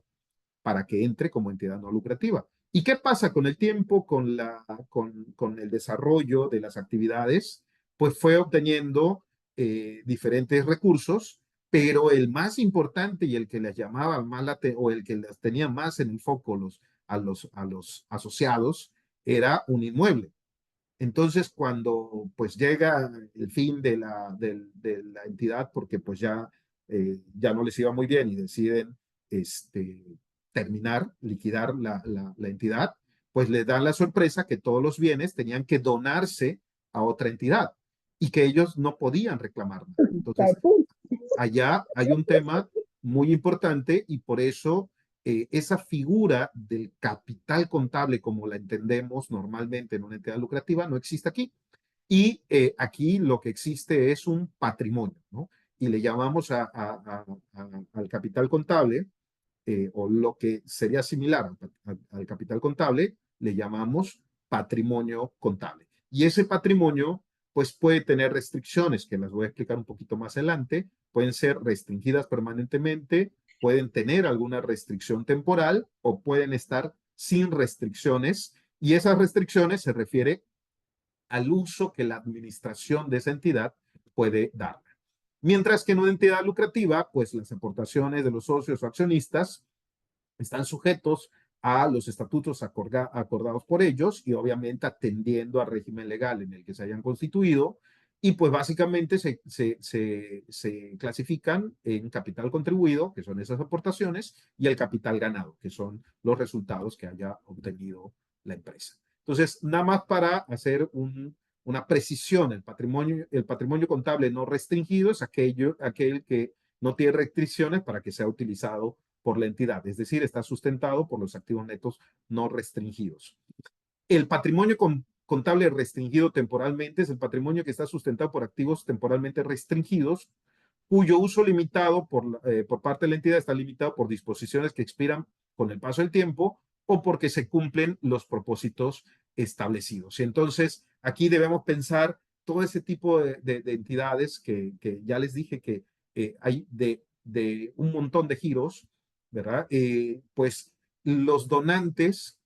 para que entre como entidad no lucrativa. ¿Y qué pasa con el tiempo, con el desarrollo de las actividades? Pues fue obteniendo diferentes recursos, pero el más importante y el que les llamaba más o el que las tenía más en el foco a los asociados era un inmueble. Entonces, cuando pues llega el fin de la entidad, porque pues ya no les iba muy bien y deciden terminar, liquidar la entidad, pues les dan la sorpresa que todos los bienes tenían que donarse a otra entidad y que ellos no podían reclamar nada. Entonces, allá hay un tema muy importante y por eso esa figura del capital contable como la entendemos normalmente en una entidad lucrativa no existe aquí. Y aquí lo que existe es un patrimonio, ¿no? Y le llamamos al capital contable, o lo que sería similar al capital contable, le llamamos patrimonio contable. Y ese patrimonio, pues puede tener restricciones, que las voy a explicar un poquito más adelante, pueden ser restringidas permanentemente, pueden tener alguna restricción temporal o pueden estar sin restricciones. Y esas restricciones se refiere al uso que la administración de esa entidad puede dar. Mientras que en una entidad lucrativa, pues las aportaciones de los socios o accionistas están sujetos a los estatutos acordados por ellos y obviamente atendiendo al régimen legal en el que se hayan constituido. Y pues básicamente se clasifican en capital contribuido, que son esas aportaciones, y el capital ganado, que son los resultados que haya obtenido la empresa. Entonces, nada más para hacer una precisión, el patrimonio contable no restringido es aquel que no tiene restricciones para que sea utilizado por la entidad, es decir, está sustentado por los activos netos no restringidos. El patrimonio contable restringido temporalmente es el patrimonio que está sustentado por activos temporalmente restringidos, cuyo uso limitado por parte de la entidad está limitado por disposiciones que expiran con el paso del tiempo o porque se cumplen los propósitos establecidos. Y entonces, aquí debemos pensar todo ese tipo de entidades que ya les dije que hay de un montón de giros, ¿verdad? Pues los donantes,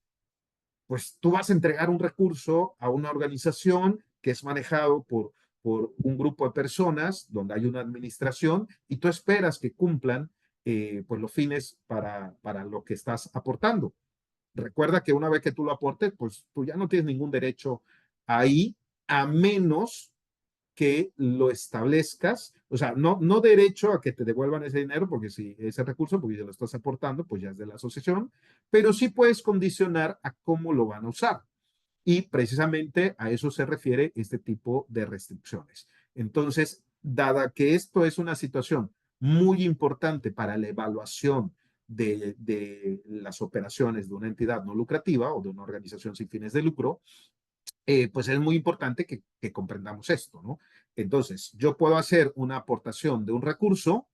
pues tú vas a entregar un recurso a una organización que es manejado por un grupo de personas donde hay una administración y tú esperas que cumplan pues los fines para lo que estás aportando. Recuerda que una vez que tú lo aportes, pues tú ya no tienes ningún derecho ahí, a menos que lo establezcas, o sea, no derecho a que te devuelvan ese dinero, porque si ese recurso, porque ya lo estás aportando, pues ya es de la asociación, pero sí puedes condicionar a cómo lo van a usar. Y precisamente a eso se refiere este tipo de restricciones. Entonces, dada que esto es una situación muy importante para la evaluación de las operaciones de una entidad no lucrativa o de una organización sin fines de lucro, pues es muy importante que comprendamos esto, ¿no? Entonces, yo puedo hacer una aportación de un recurso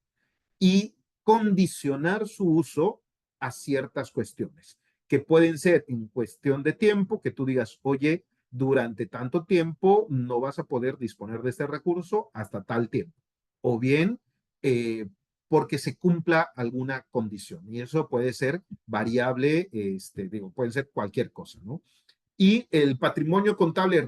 y condicionar su uso a ciertas cuestiones. que pueden ser en cuestión de tiempo, que tú digas, oye, durante tanto tiempo no vas a poder disponer de este recurso hasta tal tiempo. O bien, porque se cumpla alguna condición. Y eso puede ser variable, digo, puede ser cualquier cosa, ¿no? Y el patrimonio contable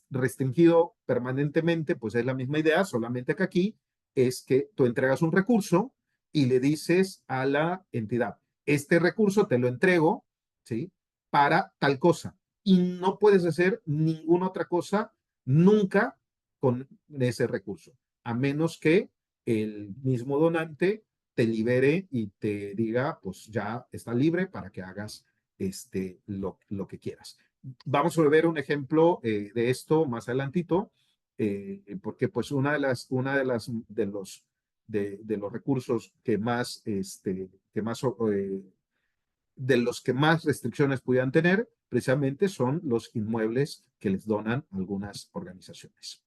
restringido permanentemente, pues es la misma idea, solamente que aquí es que tú entregas un recurso y le dices a la entidad, este recurso te lo entrego, ¿sí? Para tal cosa. Y no puedes hacer ninguna otra cosa nunca con ese recurso, a menos que el mismo donante te libere y te diga, pues ya está libre para que hagas lo que quieras. Vamos a ver un ejemplo de esto más adelantito, porque pues de los recursos de los que más restricciones pudieran tener, precisamente son los inmuebles que les donan algunas organizaciones.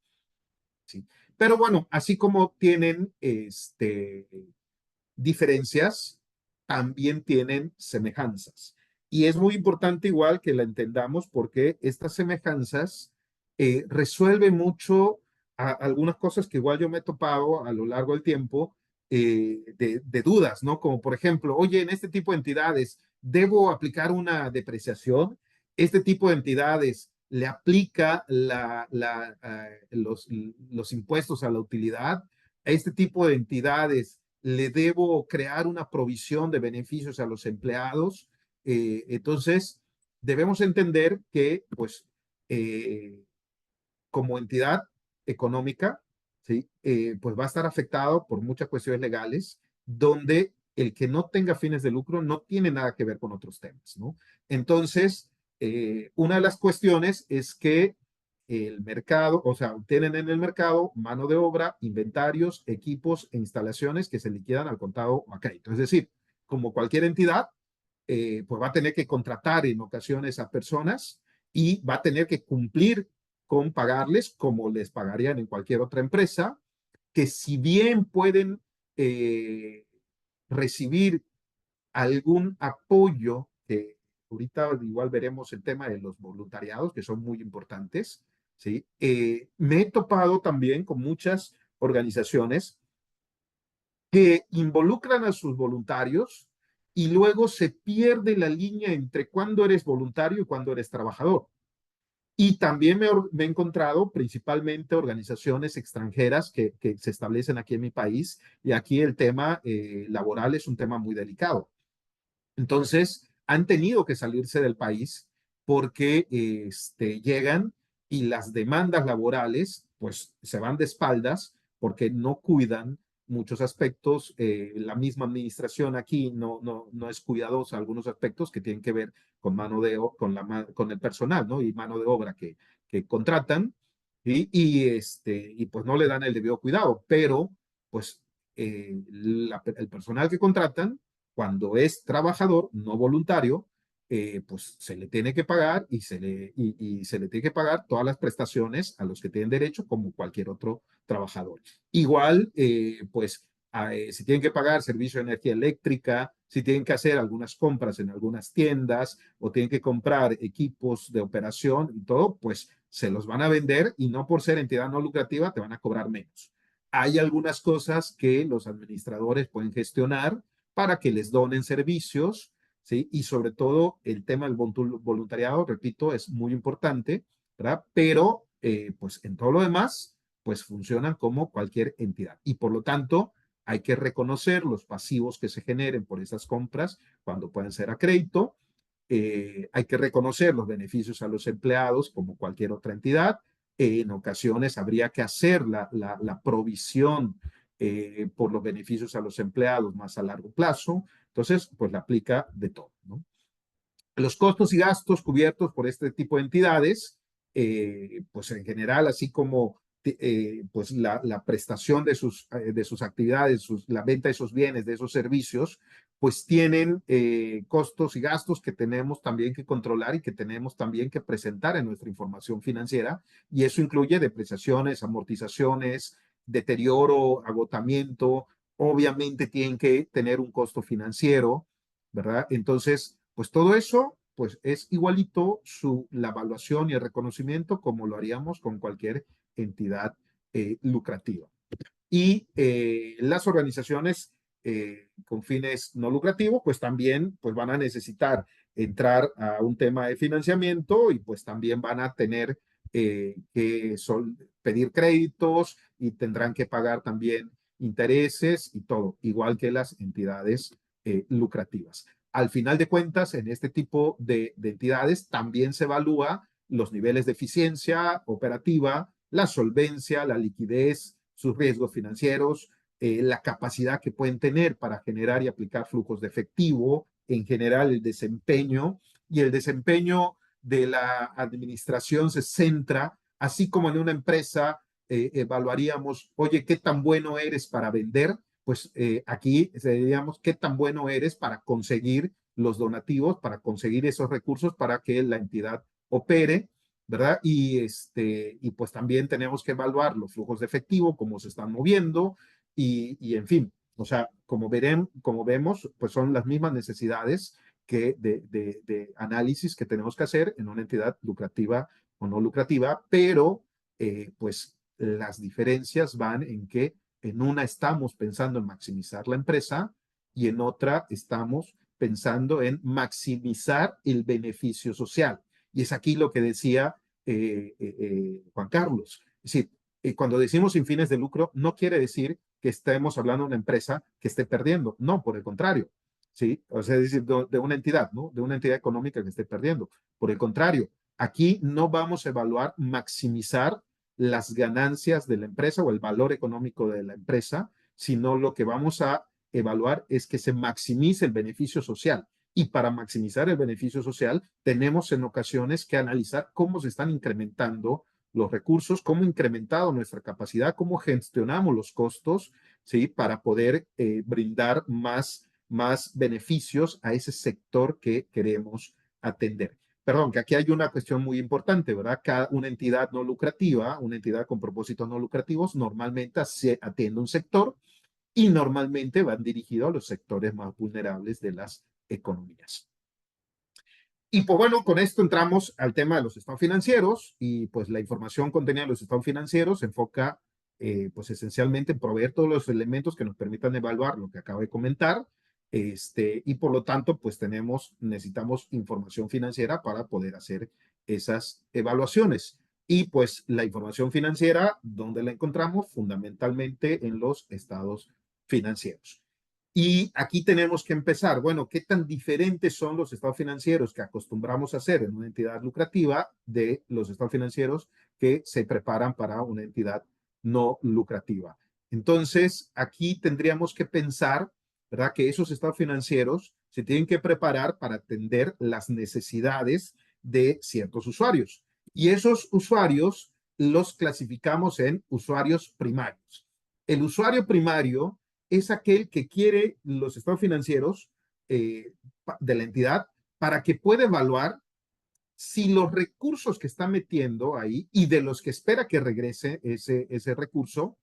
¿Sí? Pero bueno, así como tienen diferencias, también tienen semejanzas. Y es muy importante igual que la entendamos porque estas semejanzas resuelven mucho algunas cosas que igual yo me he topado a lo largo del tiempo de dudas, ¿no? Como por ejemplo, oye, en este tipo de entidades, ¿debo aplicar una depreciación? Este tipo de entidades le aplica los impuestos a la utilidad. A este tipo de entidades le debo crear una provisión de beneficios a los empleados. Entonces, debemos entender que, pues, como entidad económica, ¿sí? Pues va a estar afectado por muchas cuestiones legales, donde el que no tenga fines de lucro no tiene nada que ver con otros temas, ¿no? Entonces, una de las cuestiones es que el mercado, o sea, tienen en el mercado mano de obra, inventarios, equipos e instalaciones que se liquidan al contado o a crédito. Es decir, como cualquier entidad, pues va a tener que contratar en ocasiones a personas y va a tener que cumplir con pagarles como les pagarían en cualquier otra empresa, que si bien pueden eh, recibir algún apoyo, que ahorita igual veremos el tema de los voluntariados, que son muy importantes, ¿sí? Me he topado también con muchas organizaciones que involucran a sus voluntarios y luego se pierde la línea entre cuándo eres voluntario y cuándo eres trabajador. Y también me he encontrado principalmente organizaciones extranjeras que se establecen aquí en mi país y aquí el tema laboral es un tema muy delicado. Entonces, han tenido que salirse del país porque llegan y las demandas laborales pues se van de espaldas porque no cuidan muchos aspectos. La misma administración aquí no es cuidadosa algunos aspectos que tienen que ver con con el personal, ¿no? Y mano de obra que contratan y pues no le dan el debido cuidado, pero pues el personal que contratan cuando es trabajador, no voluntario, pues se le tiene que pagar y se le tiene que pagar todas las prestaciones a los que tienen derecho como cualquier otro trabajador. Igual, pues si tienen que pagar servicio de energía eléctrica, si tienen que hacer algunas compras en algunas tiendas o tienen que comprar equipos de operación y todo, pues se los van a vender y no por ser entidad no lucrativa te van a cobrar menos. Hay algunas cosas que los administradores pueden gestionar para que les donen servicios, ¿sí? Y sobre todo el tema del voluntariado, repito, es muy importante, ¿verdad? Pero, pues en todo lo demás, pues funcionan como cualquier entidad. Y por lo tanto, hay que reconocer los pasivos que se generen por esas compras cuando pueden ser a crédito. Hay que reconocer los beneficios a los empleados como cualquier otra entidad. En ocasiones habría que hacer la provisión por los beneficios a los empleados más a largo plazo. Entonces, pues la aplica de todo, ¿no? Los costos y gastos cubiertos por este tipo de entidades, pues en general, así como pues la prestación de sus actividades, la venta de esos bienes, de esos servicios, pues tienen costos y gastos que tenemos también que controlar y que tenemos también que presentar en nuestra información financiera. Y eso incluye depreciaciones, amortizaciones, deterioro, agotamiento. Obviamente tienen que tener un costo financiero, ¿verdad? Entonces, pues todo eso pues es igualito la evaluación y el reconocimiento como lo haríamos con cualquier entidad lucrativa. Y las organizaciones con fines no lucrativos, pues también pues van a necesitar entrar a un tema de financiamiento y pues también van a tener que pedir créditos y tendrán que pagar también intereses y todo, igual que las entidades lucrativas. Al final de cuentas, en este tipo de entidades también se evalúa los niveles de eficiencia operativa, la solvencia, la liquidez, sus riesgos financieros, la capacidad que pueden tener para generar y aplicar flujos de efectivo, en general el desempeño, y el desempeño de la administración se centra, así como en una empresa evaluaríamos, oye, ¿qué tan bueno eres para vender? Pues aquí diríamos, ¿qué tan bueno eres para conseguir los donativos, para conseguir esos recursos para que la entidad opere? ¿Verdad? Y pues también tenemos que evaluar los flujos de efectivo, cómo se están moviendo y en fin, o sea, como vemos, pues son las mismas necesidades que de análisis que tenemos que hacer en una entidad lucrativa o no lucrativa, pero pues las diferencias van en que en una estamos pensando en maximizar la empresa y en otra estamos pensando en maximizar el beneficio social. Y es aquí lo que decía Juan Carlos. Es decir, cuando decimos sin fines de lucro, no quiere decir que estemos hablando de una empresa que esté perdiendo. No, por el contrario. ¿Sí? O sea, es decir, de una entidad, ¿no? De una entidad económica que esté perdiendo. Por el contrario, aquí no vamos a evaluar maximizar las ganancias de la empresa o el valor económico de la empresa, sino lo que vamos a evaluar es que se maximice el beneficio social. Y para maximizar el beneficio social, tenemos en ocasiones que analizar cómo se están incrementando los recursos, cómo ha incrementado nuestra capacidad, cómo gestionamos los costos, ¿sí? Para poder brindar más beneficios a ese sector que queremos atender. Perdón, que aquí hay una cuestión muy importante, ¿verdad? Cada una entidad no lucrativa, una entidad con propósitos no lucrativos, normalmente se atiende un sector y normalmente van dirigidos a los sectores más vulnerables de las economías. Y pues bueno, con esto entramos al tema de los estados financieros y pues la información contenida en los estados financieros se enfoca pues esencialmente en proveer todos los elementos que nos permitan evaluar lo que acabo de comentar. Y por lo tanto, pues necesitamos información financiera para poder hacer esas evaluaciones. Y pues la información financiera, ¿dónde la encontramos? Fundamentalmente en los estados financieros. Y aquí tenemos que empezar. Bueno, ¿qué tan diferentes son los estados financieros que acostumbramos a hacer en una entidad lucrativa de los estados financieros que se preparan para una entidad no lucrativa? Entonces, aquí tendríamos que pensar, ¿verdad? Que esos estados financieros se tienen que preparar para atender las necesidades de ciertos usuarios. Y esos usuarios los clasificamos en usuarios primarios. El usuario primario es aquel que quiere los estados financieros de la entidad para que pueda evaluar si los recursos que está metiendo ahí y de los que espera que regrese ese recurso,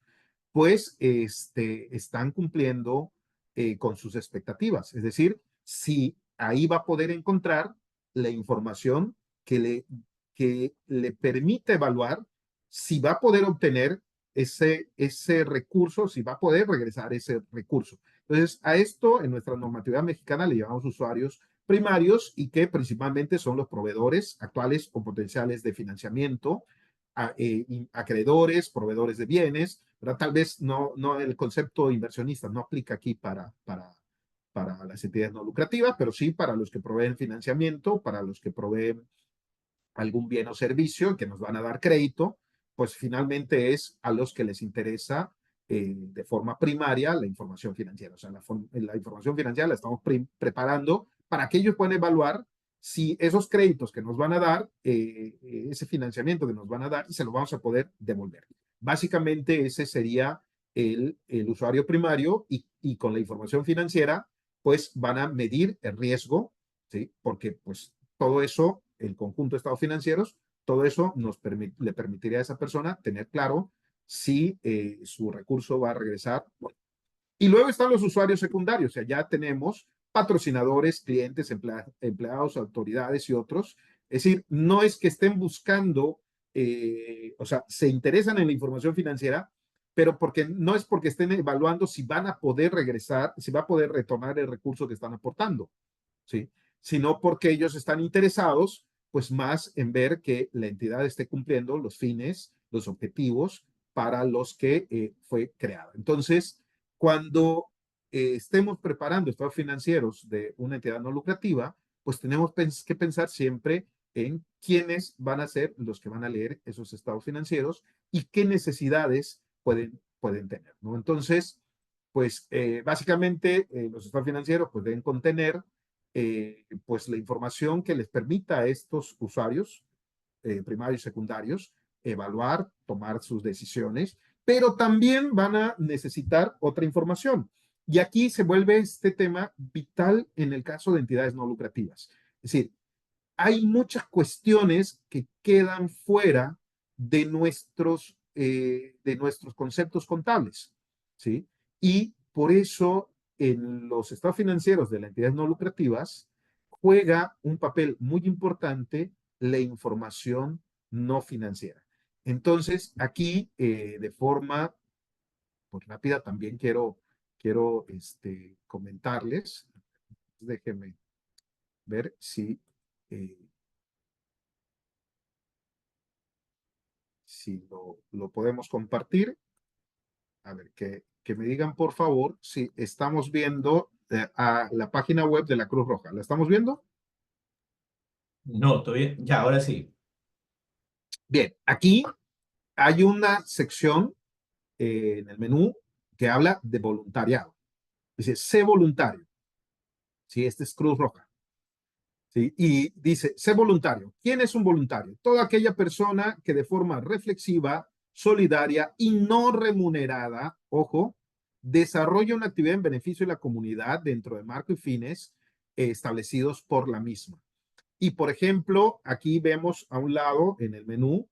pues están cumpliendo con sus expectativas. Es decir, si ahí va a poder encontrar la información que le permite evaluar si va a poder obtener ese recurso, si va a poder regresar ese recurso. Entonces, a esto en nuestra normatividad mexicana le llamamos usuarios primarios y que principalmente son los proveedores actuales o potenciales de financiamiento, acreedores, proveedores de bienes, ¿verdad? Tal vez no el concepto inversionista no aplica aquí para las entidades no lucrativas, pero sí para los que proveen financiamiento, para los que proveen algún bien o servicio que nos van a dar crédito, pues finalmente es a los que les interesa de forma primaria la información financiera. O sea, la información financiera la estamos preparando para que ellos puedan evaluar si esos créditos que nos van a dar, ese financiamiento que nos van a dar, se lo vamos a poder devolver. Básicamente ese sería el usuario primario y con la información financiera, pues van a medir el riesgo, ¿sí? Porque pues todo eso, el conjunto de estados financieros, todo eso le permitiría a esa persona tener claro si su recurso va a regresar. Y luego están los usuarios secundarios, o sea, ya tenemos patrocinadores, clientes, empleados, autoridades y otros. Es decir, no es que estén buscando, o sea, se interesan en la información financiera, pero porque no es porque estén evaluando si van a poder regresar, si va a poder retornar el recurso que están aportando, ¿sí? Sino porque ellos están interesados, pues más en ver que la entidad esté cumpliendo los fines, los objetivos para los que fue creada. Entonces, cuando estemos preparando estados financieros de una entidad no lucrativa, pues tenemos que pensar siempre en quiénes van a ser los que van a leer esos estados financieros y qué necesidades pueden tener, ¿no? Entonces, pues básicamente los estados financieros pues, deben contener pues la información que les permita a estos usuarios primarios y secundarios evaluar, tomar sus decisiones, pero también van a necesitar otra información. Y aquí se vuelve este tema vital en el caso de entidades no lucrativas. Es decir, hay muchas cuestiones que quedan fuera de nuestros conceptos contables, ¿sí? Y por eso en los estados financieros de las entidades no lucrativas juega un papel muy importante la información no financiera. Entonces, aquí de forma pues, rápida también quiero comentarles, déjenme ver eh, si lo podemos compartir. A ver, que me digan por favor si estamos viendo a la página web de la Cruz Roja. ¿La estamos viendo? No, todavía, ya, ahora sí. Bien, aquí hay una sección en el menú que habla de voluntariado. Dice, sé voluntario. Sí, este es Cruz Roja. ¿Sí? Y dice, sé voluntario. ¿Quién es un voluntario? Toda aquella persona que de forma reflexiva, solidaria y no remunerada, ojo, desarrolla una actividad en beneficio de la comunidad dentro de marco y fines establecidos por la misma. Y por ejemplo, aquí vemos a un lado en el menú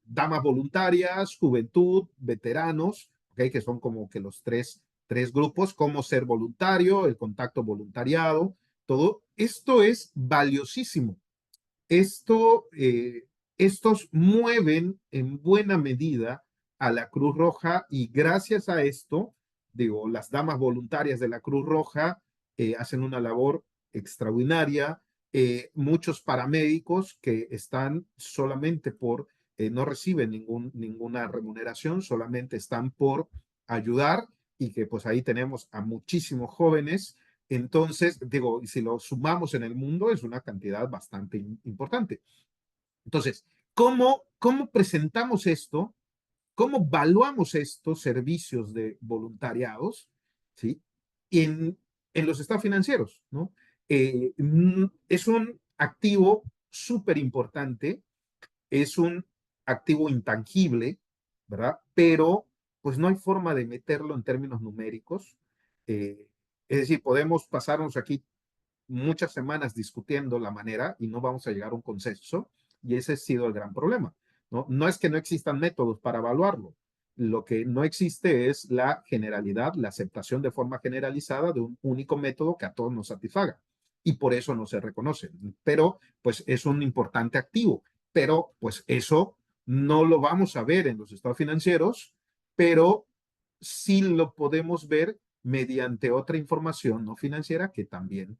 damas voluntarias, juventud, veteranos, ¿okay? Que son como que los tres grupos, cómo ser voluntario, el contacto voluntariado, todo esto es valiosísimo. Esto, estos mueven en buena medida a la Cruz Roja y gracias a esto, digo, las damas voluntarias de la Cruz Roja hacen una labor extraordinaria. Muchos paramédicos que están solamente no reciben ninguna remuneración, solamente están por ayudar y que pues ahí tenemos a muchísimos jóvenes. Entonces, digo, si lo sumamos en el mundo, es una cantidad bastante importante. Entonces, ¿cómo presentamos esto? ¿Cómo evaluamos estos servicios de voluntariados? ¿Sí? En, en los estados financieros, ¿no? Es un activo súper importante, es un activo intangible, ¿verdad? Pero pues no hay forma de meterlo en términos numéricos. Eh, es decir, podemos pasarnos aquí muchas semanas discutiendo la manera y no vamos a llegar a un consenso y ese ha sido el gran problema, ¿no? No es que no existan métodos para evaluarlo, lo que no existe es la generalidad, la aceptación de forma generalizada de un único método que a todos nos satisfaga y por eso no se reconoce, pero pues es un importante activo, pero pues eso no lo vamos a ver en los estados financieros, pero sí lo podemos ver mediante otra información no financiera que también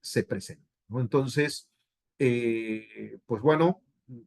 se presenta, ¿no? Entonces, pues bueno,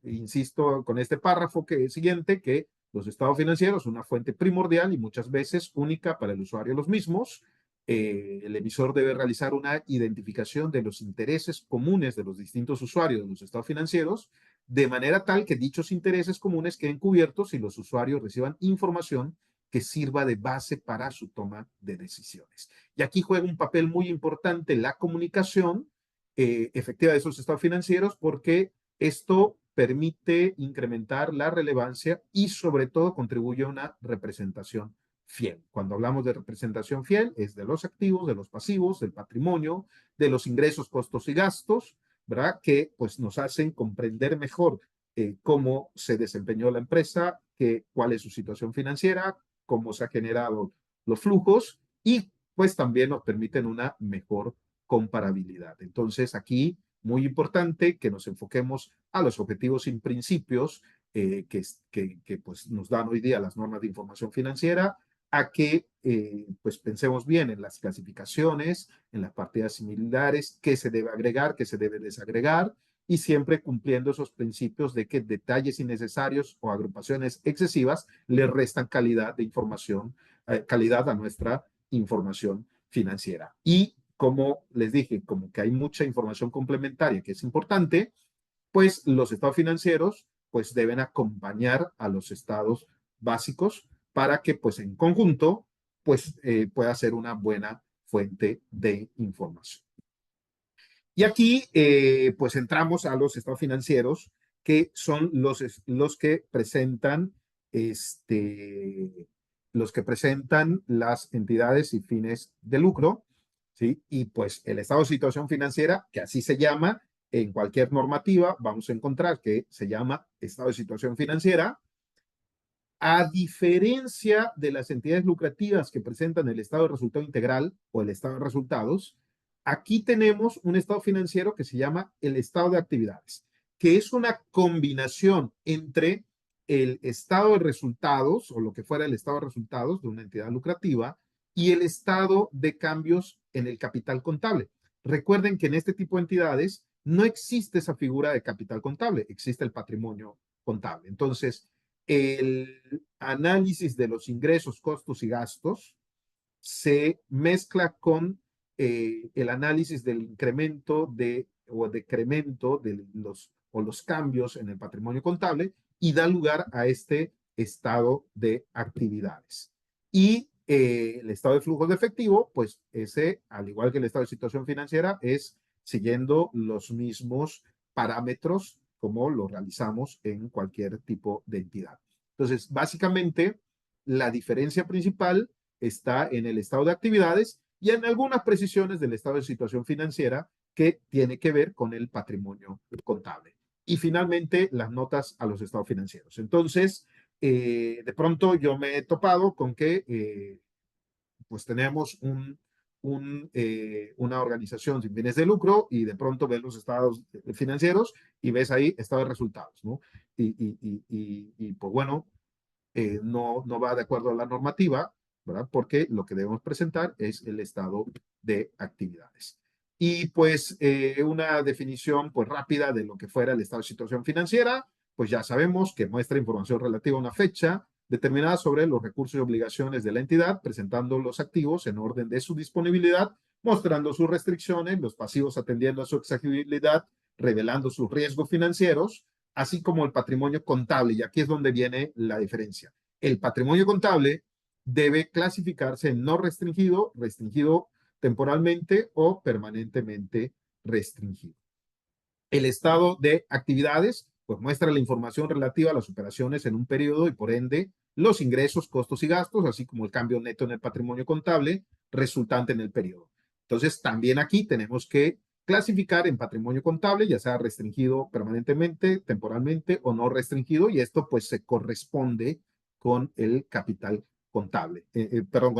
insisto con este párrafo que es siguiente, que los estados financieros son una fuente primordial y muchas veces única para el usuario los mismos. El emisor debe realizar una identificación de los intereses comunes de los distintos usuarios de los estados financieros, de manera tal que dichos intereses comunes queden cubiertos y los usuarios reciban información que sirva de base para su toma de decisiones. Y aquí juega un papel muy importante la comunicación efectiva de esos estados financieros porque esto permite incrementar la relevancia y sobre todo contribuye a una representación fiel. Cuando hablamos de representación fiel es de los activos, de los pasivos, del patrimonio, de los ingresos, costos y gastos, ¿verdad? Que pues nos hacen comprender mejor cómo se desempeñó la empresa, cuál es su situación financiera, cómo se han generado los flujos y pues también nos permiten una mejor comparabilidad. Entonces, aquí, muy importante que nos enfoquemos a los objetivos y principios que pues, nos dan hoy día las normas de información financiera, a que pues pensemos bien en las clasificaciones, en las partidas similares, qué se debe agregar, qué se debe desagregar, y siempre cumpliendo esos principios de que detalles innecesarios o agrupaciones excesivas le restan calidad de información, calidad a nuestra información financiera. Y como les dije, como que hay mucha información complementaria que es importante, pues los estados financieros pues deben acompañar a los estados básicos para que pues en conjunto pues pueda ser una buena fuente de información. Y aquí pues entramos a los estados financieros que son los que presentan los que presentan las entidades y fines de lucro, ¿sí? Y pues el estado de situación financiera, que así se llama, en cualquier normativa vamos a encontrar que se llama estado de situación financiera. A diferencia de las entidades lucrativas que presentan el estado de resultado integral o el estado de resultados, aquí tenemos un estado financiero que se llama el estado de actividades, que es una combinación entre el estado de resultados o lo que fuera el estado de resultados de una entidad lucrativa y el estado de cambios en el capital contable. Recuerden que en este tipo de entidades no existe esa figura de capital contable, existe el patrimonio contable. Entonces, el análisis de los ingresos, costos y gastos se mezcla con el análisis del incremento o decremento de los cambios en el patrimonio contable y da lugar a este estado de actividades. Y el estado de flujo de efectivo, pues ese, al igual que el estado de situación financiera, es siguiendo los mismos parámetros como lo realizamos en cualquier tipo de entidad. Entonces, básicamente, la diferencia principal está en el estado de actividades y en algunas precisiones del estado de situación financiera que tiene que ver con el patrimonio contable. Y finalmente, las notas a los estados financieros. Entonces, de pronto yo me he topado con que pues tenemos una organización sin fines de lucro y de pronto ves los estados financieros y ves ahí estado de resultados, ¿no? Pues bueno, no va de acuerdo a la normativa, ¿verdad? Porque lo que debemos presentar es el estado de actividades. Y pues una definición pues rápida de lo que fuera el estado de situación financiera, pues ya sabemos que muestra información relativa a una fecha determinada sobre los recursos y obligaciones de la entidad, presentando los activos en orden de su disponibilidad, mostrando sus restricciones, los pasivos atendiendo a su exigibilidad, revelando sus riesgos financieros, así como el patrimonio contable. Y aquí es donde viene la diferencia. El patrimonio contable debe clasificarse en no restringido, restringido temporalmente o permanentemente restringido. El estado de actividades, pues muestra la información relativa a las operaciones en un periodo y por ende los ingresos, costos y gastos, así como el cambio neto en el patrimonio contable resultante en el periodo. Entonces, también aquí tenemos que clasificar en patrimonio contable, ya sea restringido permanentemente, temporalmente o no restringido, y esto pues se corresponde con el capital contable, perdón,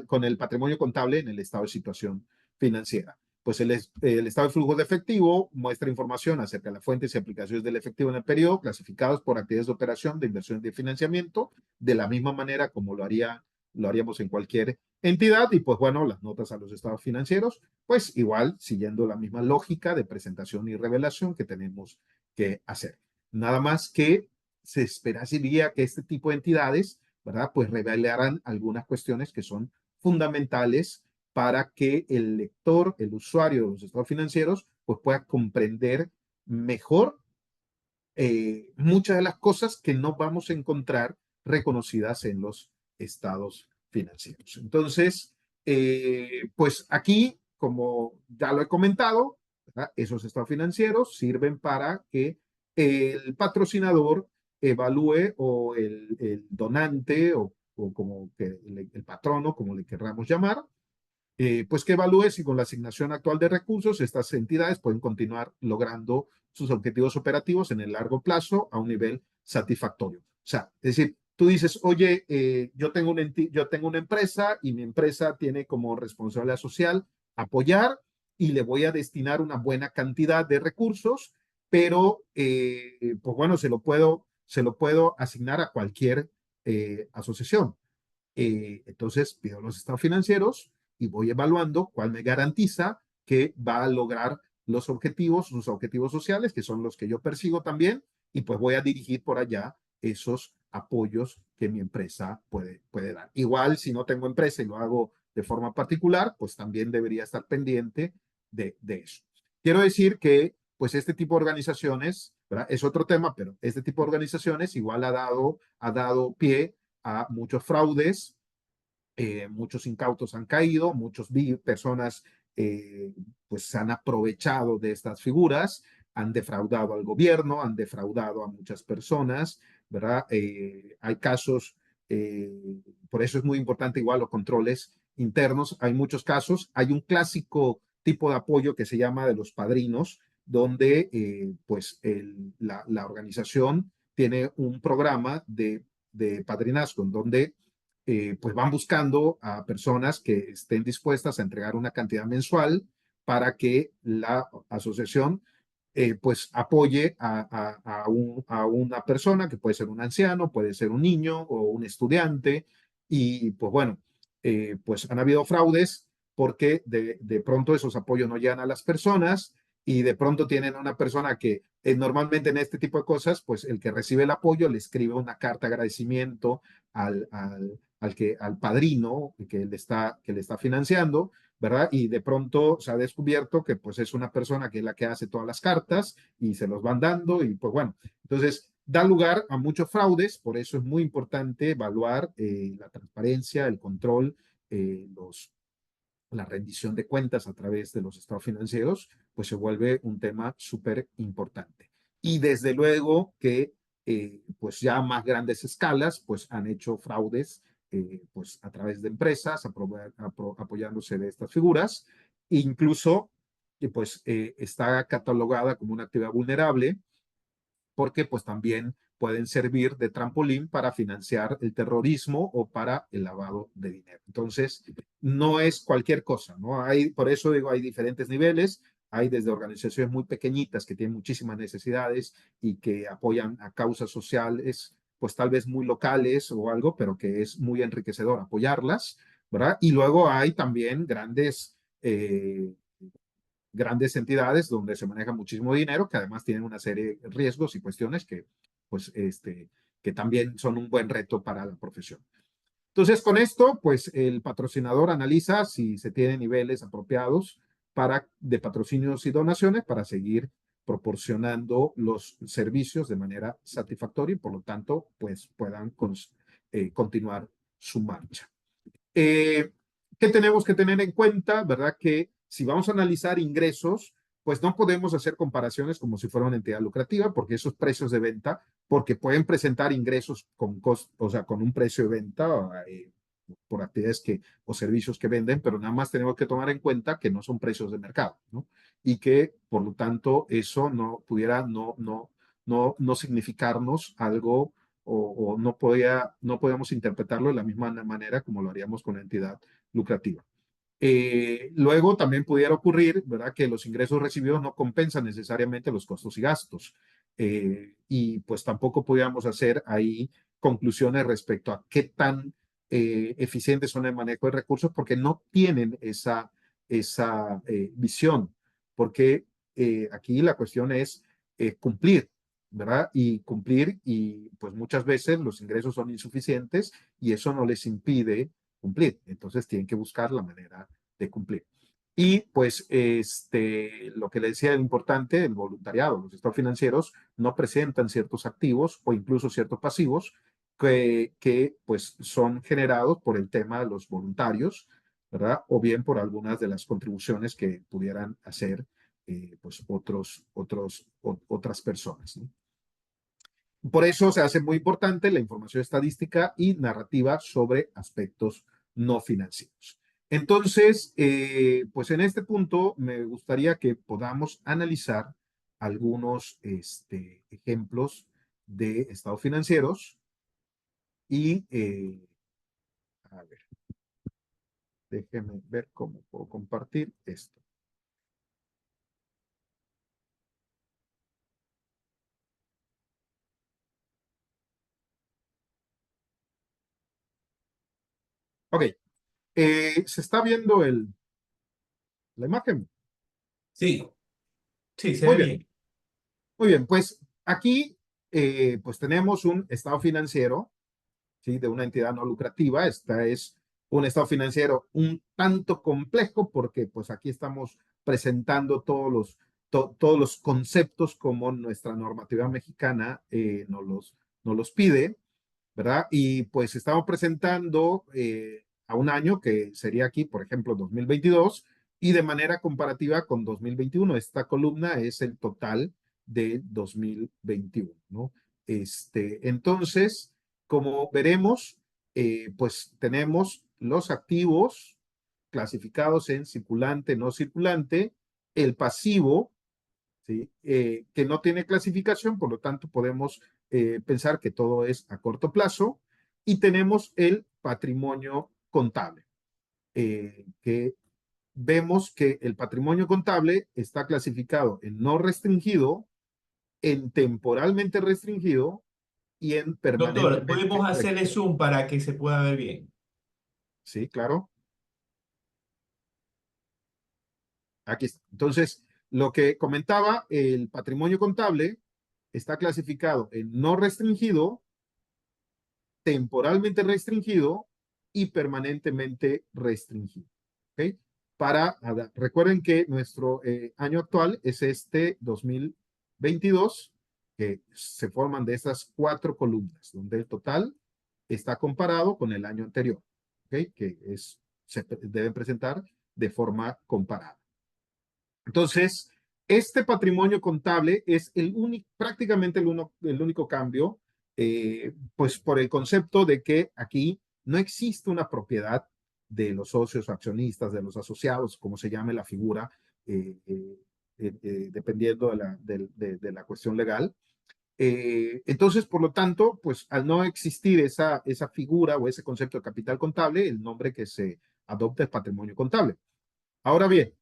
con el patrimonio contable en el estado de situación financiera. Pues el estado de flujo de efectivo muestra información acerca de las fuentes y aplicaciones del efectivo en el periodo, clasificados por actividades de operación, de inversión y de financiamiento, de la misma manera como lo haríamos en cualquier entidad. Y pues bueno, las notas a los estados financieros, pues igual siguiendo la misma lógica de presentación y revelación que tenemos que hacer. Nada más que se esperaría que este tipo de entidades, ¿verdad? Pues revelaran algunas cuestiones que son fundamentales para que el lector, el usuario de los estados financieros, pues pueda comprender mejor muchas de las cosas que no vamos a encontrar reconocidas en los estados financieros. Entonces, pues aquí, como ya lo he comentado, ¿verdad? Esos estados financieros sirven para que el patrocinador evalúe o el donante o como que el patrono, como le querramos llamar, pues que evalúe si con la asignación actual de recursos estas entidades pueden continuar logrando sus objetivos operativos en el largo plazo a un nivel satisfactorio. O sea, es decir, tú dices, oye, yo tengo una empresa y mi empresa tiene como responsabilidad social apoyar y le voy a destinar una buena cantidad de recursos, pero pues bueno, se lo puedo asignar a cualquier asociación. Entonces pido los estados financieros y voy evaluando cuál me garantiza que va a lograr sus objetivos sociales, que son los que yo persigo también, y pues voy a dirigir por allá esos apoyos que mi empresa puede dar. Igual, si no tengo empresa y lo hago de forma particular, pues también debería estar pendiente de eso. Quiero decir que, pues este tipo de organizaciones, ¿verdad? Es otro tema, pero este tipo de organizaciones igual ha dado pie a muchos fraudes, muchos incautos han caído, personas pues se han aprovechado de estas figuras, han defraudado al gobierno, han defraudado a muchas personas, ¿verdad? Hay casos, por eso es muy importante igual los controles internos, hay muchos casos, hay un clásico tipo de apoyo que se llama de los padrinos, donde pues la organización tiene un programa de padrinazgo, en donde pues van buscando a personas que estén dispuestas a entregar una cantidad mensual para que la asociación pues apoye a una persona que puede ser un anciano, puede ser un niño o un estudiante. Y pues bueno, pues han habido fraudes porque de pronto esos apoyos no llegan a las personas y de pronto tienen una persona que normalmente en este tipo de cosas, pues el que recibe el apoyo le escribe una carta de agradecimiento al padrino que le está financiando, ¿verdad? Y de pronto se ha descubierto que pues es una persona que es la que hace todas las cartas y se los van dando y pues bueno, entonces da lugar a muchos fraudes, por eso es muy importante evaluar la transparencia, el control, la rendición de cuentas a través de los estados financieros, pues se vuelve un tema súper importante. Y desde luego que pues ya a más grandes escalas, pues han hecho fraudes pues a través de empresas, apoyándose de estas figuras, e incluso pues está catalogada como una actividad vulnerable porque pues también pueden servir de trampolín para financiar el terrorismo o para el lavado de dinero. Entonces, no es cualquier cosa, ¿no? Por eso digo, hay diferentes niveles, hay desde organizaciones muy pequeñitas que tienen muchísimas necesidades y que apoyan a causas sociales, pues tal vez muy locales o algo, pero que es muy enriquecedor apoyarlas, ¿verdad? Y luego hay también grandes entidades donde se maneja muchísimo dinero, que además tienen una serie de riesgos y cuestiones pues, que también son un buen reto para la profesión. Entonces, con esto, pues el patrocinador analiza si se tienen niveles apropiados de patrocinios y donaciones para seguir proporcionando los servicios de manera satisfactoria y, por lo tanto, pues puedan continuar su marcha. ¿Qué tenemos que tener en cuenta? ¿Verdad? Que si vamos a analizar ingresos, pues no podemos hacer comparaciones como si fuera una entidad lucrativa, porque esos precios de venta, porque pueden presentar ingresos o sea, con un precio de venta por actividades o servicios que venden, pero nada más tenemos que tomar en cuenta que no son precios de mercado, ¿no? Y que, por lo tanto, eso no pudiera no significarnos algo o no podíamos interpretarlo de la misma manera como lo haríamos con la entidad lucrativa. Luego también pudiera ocurrir, ¿verdad?, que los ingresos recibidos no compensan necesariamente los costos y gastos. Y pues tampoco podíamos hacer ahí conclusiones respecto a qué tan eficientes son el manejo de recursos porque no tienen esa visión. Porque aquí la cuestión es cumplir, ¿verdad? Y cumplir y pues muchas veces los ingresos son insuficientes y eso no les impide cumplir. Entonces tienen que buscar la manera de cumplir. Y pues lo que le decía era importante, el voluntariado, los estados financieros no presentan ciertos activos o incluso ciertos pasivos que pues son generados por el tema de los voluntarios, ¿verdad? O bien por algunas de las contribuciones que pudieran hacer pues otras personas, ¿no? Por eso se hace muy importante la información estadística y narrativa sobre aspectos no financieros. Entonces, pues en este punto me gustaría que podamos analizar algunos ejemplos de estados financieros Y, a ver, déjenme ver cómo puedo compartir esto. Ok, se está viendo la imagen. Sí, sí, se Muy ve bien, bien. muy bien. Pues aquí pues tenemos un estado financiero, ¿sí? De una entidad no lucrativa. Esta es un estado financiero un tanto complejo porque pues aquí estamos presentando todos los conceptos como nuestra normativa mexicana nos los pide, ¿verdad? Y pues estamos presentando a un año que sería aquí, por ejemplo, 2022, y de manera comparativa con 2021. Esta columna es el total de 2021, ¿no? Entonces, como veremos, pues tenemos los activos clasificados en circulante, no circulante, el pasivo, ¿sí? Que no tiene clasificación, por lo tanto podemos pensar que todo es a corto plazo, y tenemos el patrimonio contable, que vemos que el patrimonio contable está clasificado en no restringido, en temporalmente restringido y en Doctor, permanentemente ¿podemos hacerle restringido. zoom para que se pueda ver bien? Sí, claro. Aquí está. Entonces, lo que comentaba, el patrimonio contable está clasificado en no restringido, temporalmente restringido y permanentemente restringido. ¿Ok? Recuerden que nuestro año actual es este 2022, que se forman de estas 4 columnas, donde el total está comparado con el año anterior, ¿ok? Se deben presentar de forma comparada. Entonces, este patrimonio contable es prácticamente el único cambio, pues por el concepto de que aquí no existe una propiedad de los socios accionistas, de los asociados, como se llame la figura, eh, eh, dependiendo de la cuestión legal. Entonces, por lo tanto, pues al no existir esa figura o ese concepto de capital contable, el nombre que se adopta es patrimonio contable. Ahora bien,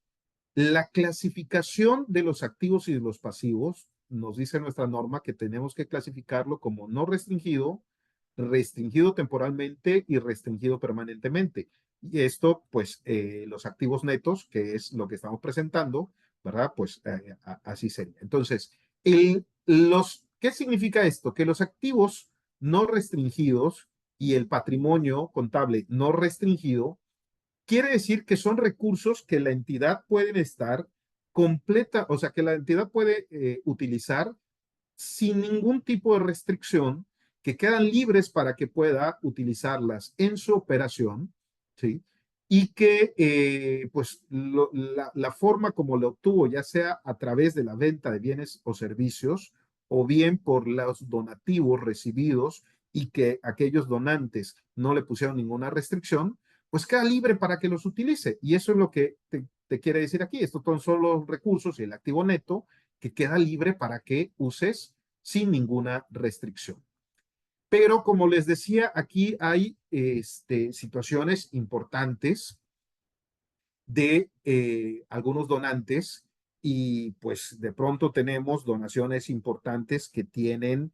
la clasificación de los activos y de los pasivos nos dice nuestra norma que tenemos que clasificarlo como no restringido, restringido temporalmente y restringido permanentemente. Y esto, pues, los activos netos, que es lo que estamos presentando, ¿verdad? Pues así sería. Entonces, ¿qué significa esto? Que los activos no restringidos y el patrimonio contable no restringido quiere decir que son recursos que la entidad puede estar completa, o sea, que la entidad puede utilizar sin ningún tipo de restricción, que quedan libres para que pueda utilizarlas en su operación, ¿sí? Y que, pues, la forma como lo obtuvo, ya sea a través de la venta de bienes o servicios, o bien por los donativos recibidos y que aquellos donantes no le pusieron ninguna restricción, pues queda libre para que los utilice. Y eso es lo que te quiere decir aquí. Estos son los recursos y el activo neto que queda libre para que uses sin ninguna restricción. Pero como les decía, aquí hay situaciones importantes de algunos donantes, y pues de pronto tenemos donaciones importantes que tienen,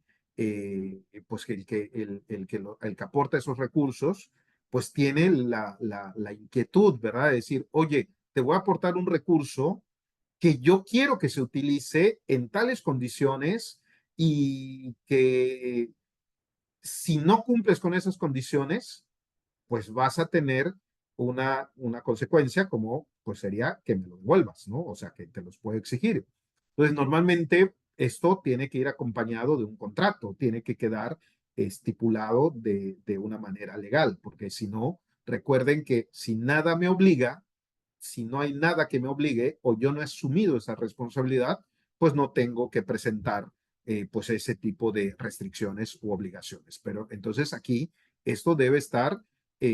pues el que aporta esos recursos, pues tiene la inquietud, ¿verdad? De decir, oye, te voy a aportar un recurso que yo quiero que se utilice en tales condiciones, y que si no cumples con esas condiciones, pues vas a tener una consecuencia, como pues sería que me los devuelvas, ¿no? O sea, que te los puedo exigir. Entonces, normalmente esto tiene que ir acompañado de un contrato, tiene que quedar estipulado de una manera legal, porque si no, recuerden que si nada me obliga, si no hay nada que me obligue o yo no he asumido esa responsabilidad, pues no tengo que presentar pues ese tipo de restricciones u obligaciones. Pero entonces aquí esto debe estar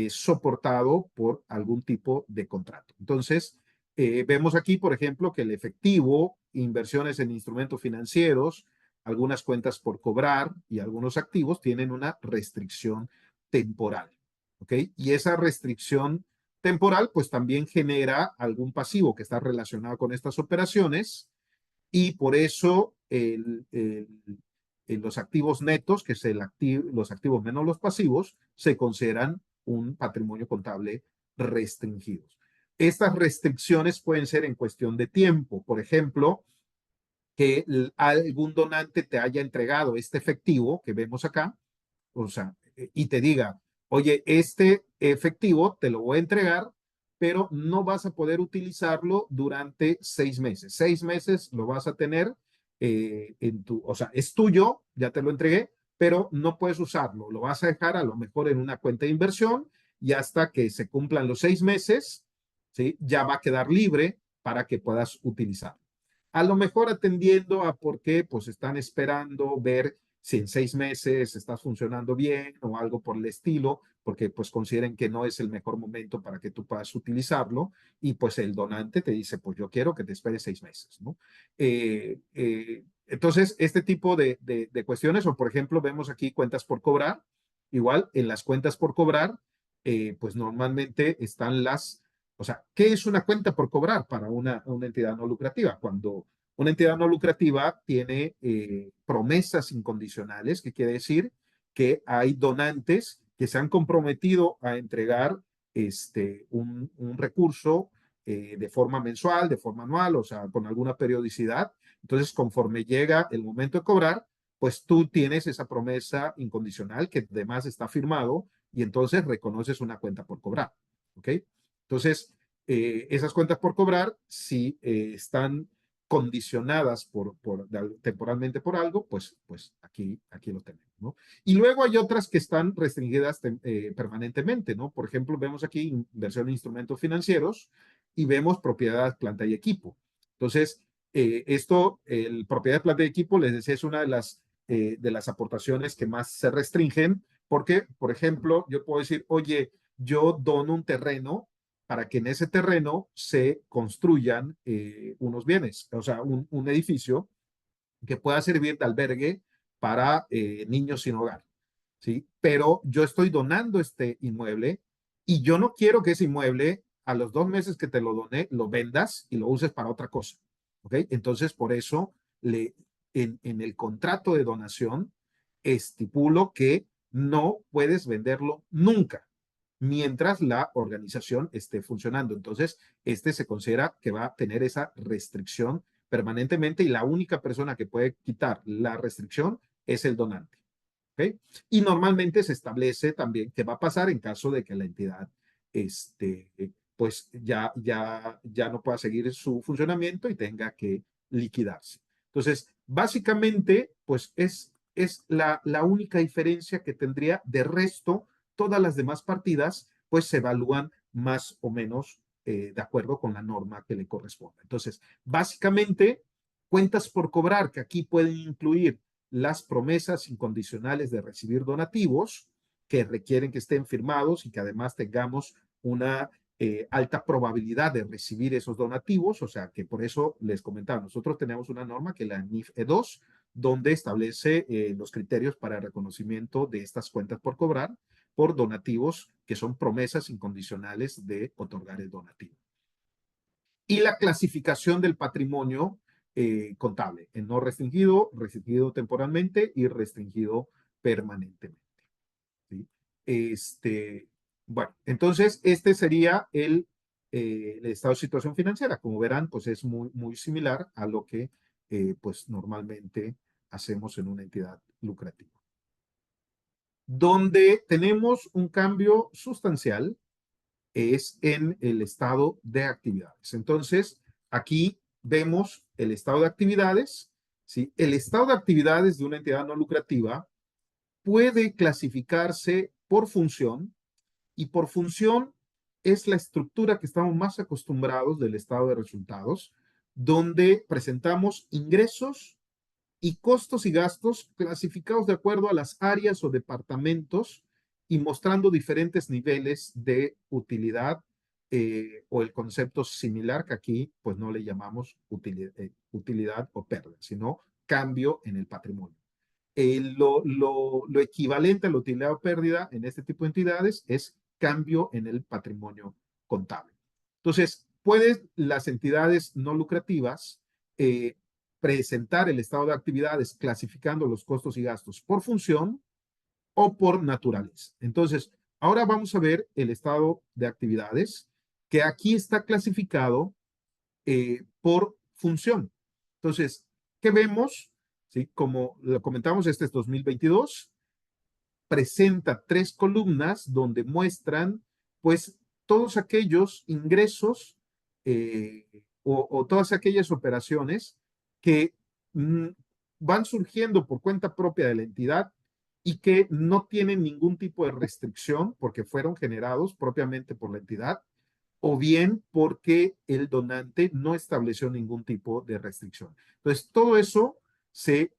soportado por algún tipo de contrato. Entonces, vemos aquí, por ejemplo, que el efectivo, inversiones en instrumentos financieros, algunas cuentas por cobrar y algunos activos tienen una restricción temporal, ¿ok? Y esa restricción temporal, pues también genera algún pasivo que está relacionado con estas operaciones y por eso los activos netos, que es los activos menos los pasivos, se consideran un patrimonio contable restringido. Estas restricciones pueden ser en cuestión de tiempo. Por ejemplo, que algún donante te haya entregado este efectivo que vemos acá, o sea, y te diga, oye, este efectivo te lo voy a entregar, pero no vas a poder utilizarlo durante 6 meses. 6 meses lo vas a tener o sea, es tuyo, ya te lo entregué, pero no puedes usarlo. Lo vas a dejar a lo mejor en una cuenta de inversión y hasta que se cumplan los 6 meses, ¿sí? Ya va a quedar libre para que puedas utilizarlo. A lo mejor atendiendo a por qué, pues están esperando ver si en 6 meses estás funcionando bien o algo por el estilo, porque pues consideren que no es el mejor momento para que tú puedas utilizarlo y pues el donante te dice, pues yo quiero que te esperes 6 meses, ¿no? Entonces, este tipo de cuestiones, o por ejemplo, vemos aquí cuentas por cobrar, igual en las cuentas por cobrar, pues normalmente están o sea, ¿qué es una cuenta por cobrar para una entidad no lucrativa? Cuando una entidad no lucrativa tiene promesas incondicionales, que quiere decir que hay donantes que se han comprometido a entregar un recurso de forma mensual, de forma anual, o sea, con alguna periodicidad. Entonces, conforme llega el momento de cobrar, pues tú tienes esa promesa incondicional que además está firmado y entonces reconoces una cuenta por cobrar. ¿Ok? Entonces, esas cuentas por cobrar, si están condicionadas temporalmente por algo, pues aquí lo tenemos, ¿no? Y luego hay otras que están restringidas permanentemente, ¿no? Por ejemplo, vemos aquí inversión en instrumentos financieros y vemos propiedad, planta y equipo. Entonces, el propiedad, planta y equipo, les decía, es una de las aportaciones que más se restringen, porque, por ejemplo, yo puedo decir, oye, yo dono un terreno para que en ese terreno se construyan unos bienes, o sea, un edificio que pueda servir de albergue para niños sin hogar, ¿sí? Pero yo estoy donando este inmueble y yo no quiero que ese inmueble a los 2 meses que te lo doné lo vendas y lo uses para otra cosa, ¿ok? Entonces, por eso en el contrato de donación estipulo que no puedes venderlo nunca mientras la organización esté funcionando. Entonces, se considera que va a tener esa restricción permanentemente y la única persona que puede quitar la restricción es el donante. ¿Okay? Y normalmente se establece también qué va a pasar en caso de que la entidad pues ya no pueda seguir su funcionamiento y tenga que liquidarse. Entonces, básicamente, pues es la única diferencia que tendría. De resto, todas las demás partidas, pues se evalúan más o menos de acuerdo con la norma que le corresponda. Entonces, básicamente, cuentas por cobrar, que aquí pueden incluir las promesas incondicionales de recibir donativos, que requieren que estén firmados y que además tengamos una alta probabilidad de recibir esos donativos, o sea que por eso les comentaba, nosotros tenemos una norma que es la NIF E2, donde establece los criterios para el reconocimiento de estas cuentas por cobrar por donativos que son promesas incondicionales de otorgar el donativo. Y la clasificación del patrimonio contable en no restringido, restringido temporalmente y restringido permanentemente. ¿Sí? Bueno, entonces este sería el estado de situación financiera. Como verán, pues es muy, muy similar a lo que pues normalmente hacemos en una entidad lucrativa. Donde tenemos un cambio sustancial es en el estado de actividades. Entonces, aquí vemos el estado de actividades, ¿sí? El estado de actividades de una entidad no lucrativa puede clasificarse por función y por función es la estructura que estamos más acostumbrados del estado de resultados, donde presentamos ingresos y costos y gastos clasificados de acuerdo a las áreas o departamentos y mostrando diferentes niveles de utilidad o el concepto similar que aquí pues no le llamamos utilidad o pérdida, sino cambio en el patrimonio. lo equivalente a la utilidad o pérdida en este tipo de entidades es cambio en el patrimonio contable. Entonces, pueden las entidades no lucrativas eh, presentar el estado de actividades clasificando los costos y gastos por función o por naturaleza. Entonces, ahora vamos a ver el estado de actividades, que aquí está clasificado por función. Entonces, ¿qué vemos? ¿Sí? Como lo comentamos, este es 2022, presenta 3 columnas donde muestran, pues, todos aquellos ingresos o todas aquellas operaciones que mm, van surgiendo por cuenta propia de la entidad y que no tienen ningún tipo de restricción porque fueron generados propiamente por la entidad o bien porque el donante no estableció ningún tipo de restricción. Entonces, todo eso se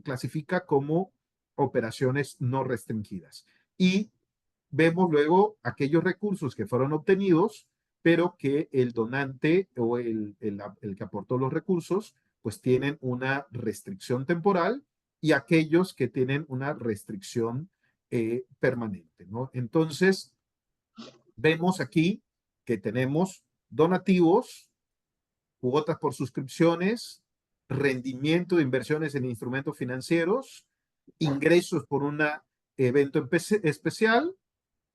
clasifica como operaciones no restringidas. Y vemos luego aquellos recursos que fueron obtenidos, pero que el donante o el que aportó los recursos, pues tienen una restricción temporal y aquellos que tienen una restricción permanente, ¿no? Entonces, vemos aquí que tenemos donativos, cuotas por suscripciones, rendimiento de inversiones en instrumentos financieros, ingresos por un evento especial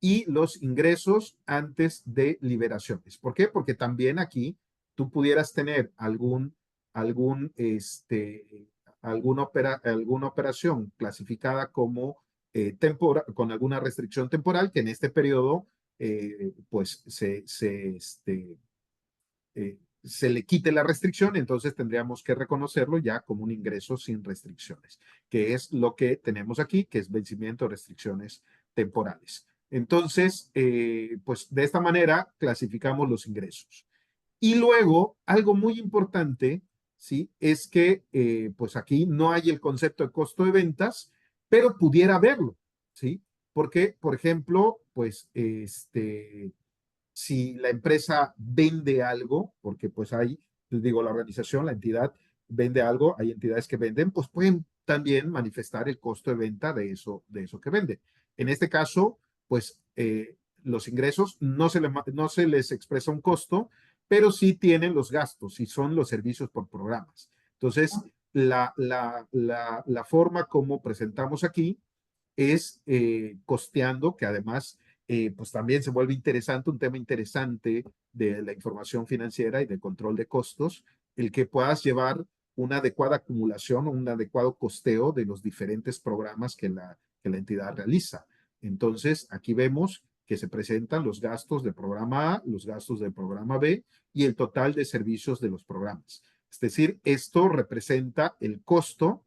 y los ingresos antes de liberaciones. ¿Por qué? Porque también aquí tú pudieras tener algún, alguna operación clasificada como con alguna restricción temporal que en este periodo pues se le quite la restricción, entonces tendríamos que reconocerlo ya como un ingreso sin restricciones, que es lo que tenemos aquí, que es vencimiento de restricciones temporales. Entonces, pues de esta manera clasificamos los ingresos. Y luego, algo muy importante, ¿sí? Es que, pues aquí no hay el concepto de costo de ventas, pero pudiera haberlo, ¿sí? Porque, por ejemplo, pues, si la empresa vende algo, porque pues hay, les digo, la organización, la entidad vende algo, hay entidades que venden, pues pueden también manifestar el costo de venta de eso que vende. En este caso, pues los ingresos no se les expresa un costo, pero sí tienen los gastos y son los servicios por programas. Entonces, la forma como presentamos aquí es costeando, que además pues también se vuelve interesante, un tema interesante de la información financiera y de control de costos, el que puedas llevar una adecuada acumulación o un adecuado costeo de los diferentes programas que la entidad realiza. Entonces, aquí vemos que se presentan los gastos del programa A, los gastos del programa B y el total de servicios de los programas. Es decir, esto representa el costo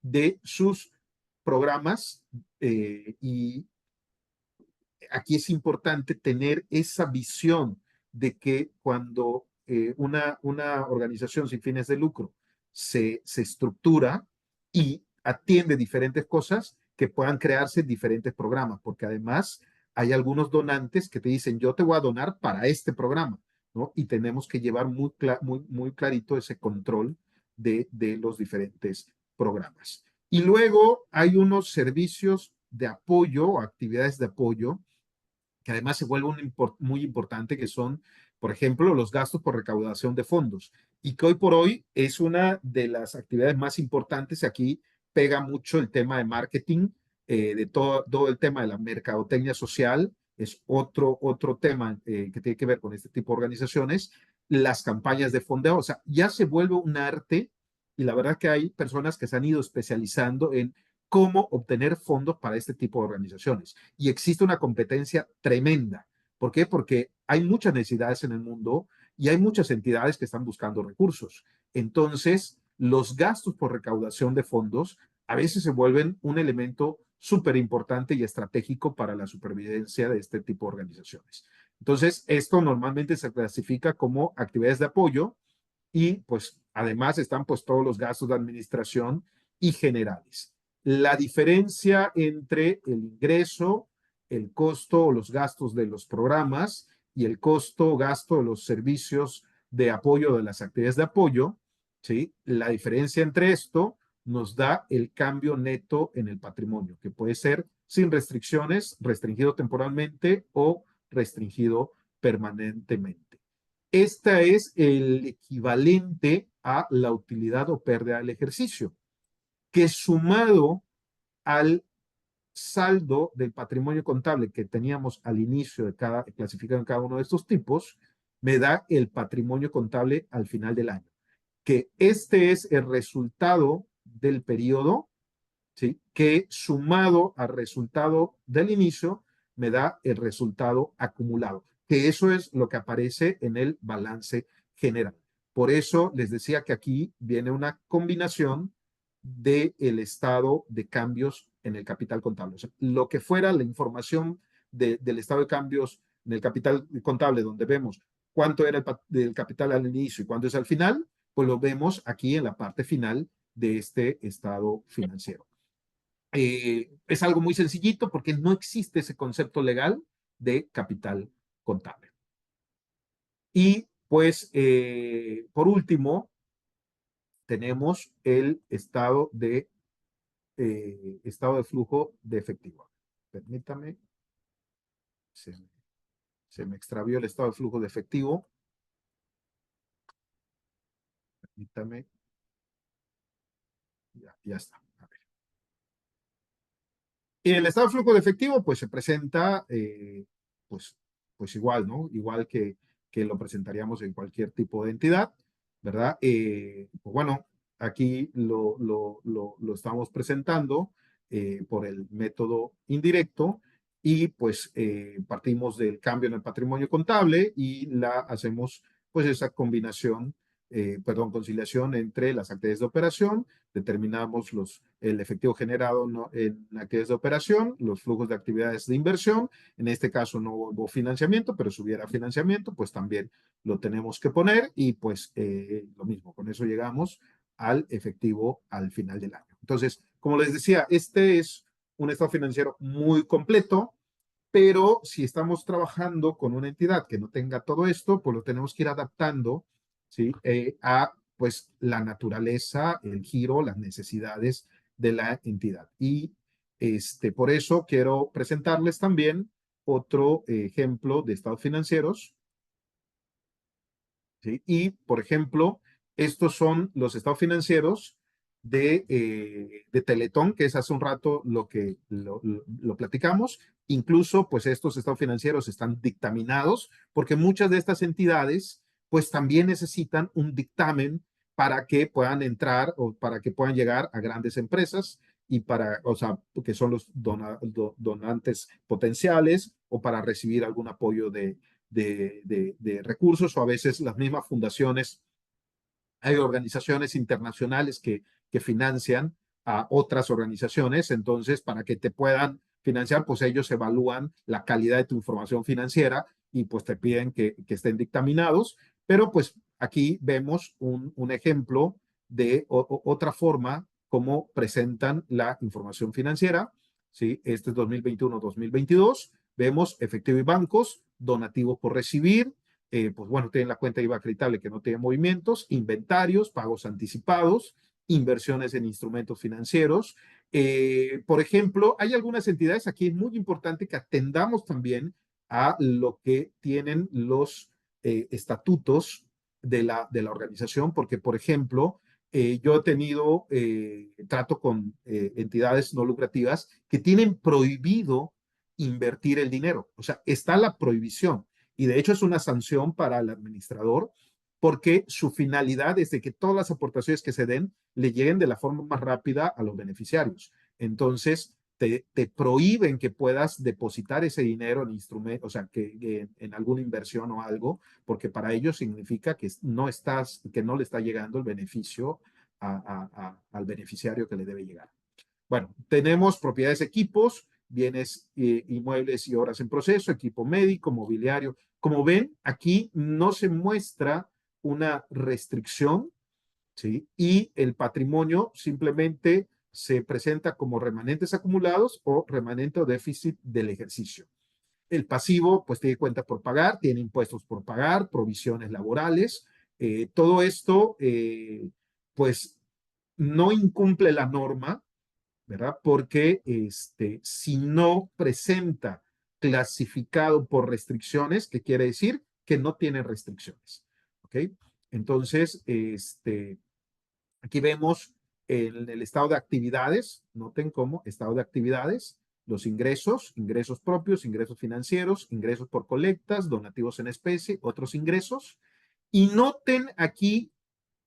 de sus programas y aquí es importante tener esa visión de que cuando una organización sin fines de lucro se estructura y atiende diferentes cosas, que puedan crearse diferentes programas, porque además hay algunos donantes que te dicen, yo te voy a donar para este programa, ¿no? Y tenemos que llevar muy clarito ese control de los diferentes programas. Y luego hay unos servicios de apoyo o actividades de apoyo que además se vuelve muy importante, que son, por ejemplo, los gastos por recaudación de fondos, y que hoy por hoy es una de las actividades más importantes. Aquí pega mucho el tema de marketing, de todo el tema de la mercadotecnia social, es otro tema que tiene que ver con este tipo de organizaciones, las campañas de fondeo, o sea, ya se vuelve un arte y la verdad que hay personas que se han ido especializando en cómo obtener fondos para este tipo de organizaciones. Y existe una competencia tremenda. ¿Por qué? Porque hay muchas necesidades en el mundo y hay muchas entidades que están buscando recursos. Entonces, los gastos por recaudación de fondos a veces se vuelven un elemento súper importante y estratégico para la supervivencia de este tipo de organizaciones. Entonces, esto normalmente se clasifica como actividades de apoyo y pues además están pues todos los gastos de administración y generales. La diferencia entre el ingreso, el costo o los gastos de los programas y el costo o gasto de los servicios de apoyo de las actividades de apoyo, ¿sí? La diferencia entre esto nos da el cambio neto en el patrimonio, que puede ser sin restricciones, restringido temporalmente o restringido permanentemente. Esta es el equivalente a la utilidad o pérdida del ejercicio, que sumado al saldo del patrimonio contable que teníamos al inicio de cada, clasificado en cada uno de estos tipos, me da el patrimonio contable al final del año. Que este es el resultado del periodo, ¿sí? Que sumado al resultado del inicio, me da el resultado acumulado. Que eso es lo que aparece en el balance general. Por eso les decía que aquí viene una combinación del estado de cambios en el capital contable. O sea, lo que fuera la información del estado de cambios en el capital contable, donde vemos cuánto era el capital al inicio y cuánto es al final, pues lo vemos aquí en la parte final de este estado financiero. Es algo muy sencillito porque no existe ese concepto legal de capital contable. Y pues, por último, tenemos el estado de flujo de efectivo. Permítame, se, se me extravió el estado de flujo de efectivo. Permítame, ya está. A ver. Y el estado de flujo de efectivo, pues se presenta, pues, pues igual, ¿no? Igual que lo presentaríamos en cualquier tipo de entidad, ¿verdad? Pues bueno, aquí lo estamos presentando por el método indirecto y pues partimos del cambio en el patrimonio contable y la hacemos pues esa combinación, conciliación entre las actividades de operación, determinamos el efectivo generado en actividades de operación, los flujos de actividades de inversión. En este caso no hubo financiamiento, pero si hubiera financiamiento, pues también lo tenemos que poner y pues lo mismo, con eso llegamos al efectivo al final del año. Entonces, como les decía, este es un estado financiero muy completo, pero si estamos trabajando con una entidad que no tenga todo esto, pues lo tenemos que ir adaptando, ¿sí? A pues la naturaleza, el giro, las necesidades de la entidad. Y por eso quiero presentarles también otro ejemplo de estados financieros, ¿sí? Y, por ejemplo, estos son los estados financieros de Teletón, que es hace un rato lo que lo platicamos. Incluso, pues estos estados financieros están dictaminados porque muchas de estas entidades, pues también necesitan un dictamen para que puedan entrar o para que puedan llegar a grandes empresas y para, o sea, que son los donantes potenciales o para recibir algún apoyo de recursos o a veces las mismas fundaciones. Hay organizaciones internacionales que financian a otras organizaciones, entonces para que te puedan financiar, pues ellos evalúan la calidad de tu información financiera y pues te piden que estén dictaminados, pero pues aquí vemos un ejemplo de otra forma como presentan la información financiera, ¿sí? Este es 2021-2022, vemos efectivo y bancos, donativos por recibir, pues bueno, tienen la cuenta IVA acreditable que no tiene movimientos, inventarios, pagos anticipados, inversiones en instrumentos financieros. Por ejemplo, hay algunas entidades, aquí es muy importante que atendamos también a lo que tienen los estatutos de la organización, porque, por ejemplo, yo he tenido trato con entidades no lucrativas que tienen prohibido invertir el dinero. O sea, está la prohibición y de hecho es una sanción para el administrador porque su finalidad es de que todas las aportaciones que se den le lleguen de la forma más rápida a los beneficiarios. Entonces, te prohíben que puedas depositar ese dinero en instrumentos, o sea, que en alguna inversión o algo, porque para ellos significa que que no le está llegando el beneficio al beneficiario que le debe llegar. Bueno, tenemos propiedades, equipos, bienes inmuebles y obras en proceso, equipo médico, mobiliario. Como ven, aquí no se muestra una restricción, ¿sí? Y el patrimonio simplemente se presenta como remanentes acumulados o remanente o déficit del ejercicio. El pasivo, pues tiene cuenta por pagar, tiene impuestos por pagar, provisiones laborales. Todo esto, pues no incumple la norma, ¿verdad? Porque si no presenta clasificado por restricciones, ¿qué quiere decir? Que no tiene restricciones, ¿ok? Entonces, aquí vemos en el estado de actividades, noten cómo estado de actividades, los ingresos propios, ingresos financieros, ingresos por colectas, donativos en especie, otros ingresos. Y noten aquí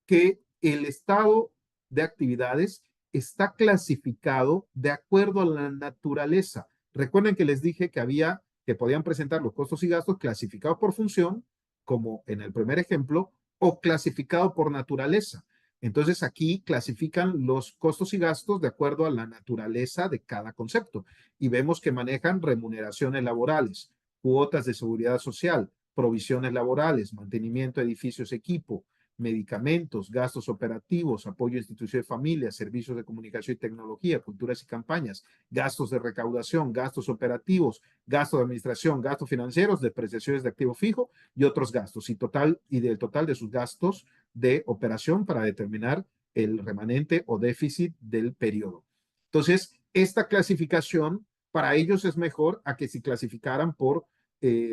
que el estado de actividades está clasificado de acuerdo a la naturaleza. Recuerden que les dije que podían presentar los costos y gastos clasificados por función, como en el primer ejemplo, o clasificado por naturaleza. Entonces aquí clasifican los costos y gastos de acuerdo a la naturaleza de cada concepto y vemos que manejan remuneraciones laborales, cuotas de seguridad social, provisiones laborales, mantenimiento de edificios, equipo, medicamentos, gastos operativos, apoyo a instituciones de familia, servicios de comunicación y tecnología, culturas y campañas, gastos de recaudación, gastos operativos, gastos de administración, gastos financieros, depreciaciones de activo fijo y otros gastos, y del total de sus gastos de operación para determinar el remanente o déficit del periodo. Entonces, esta clasificación para ellos es mejor a que si clasificaran por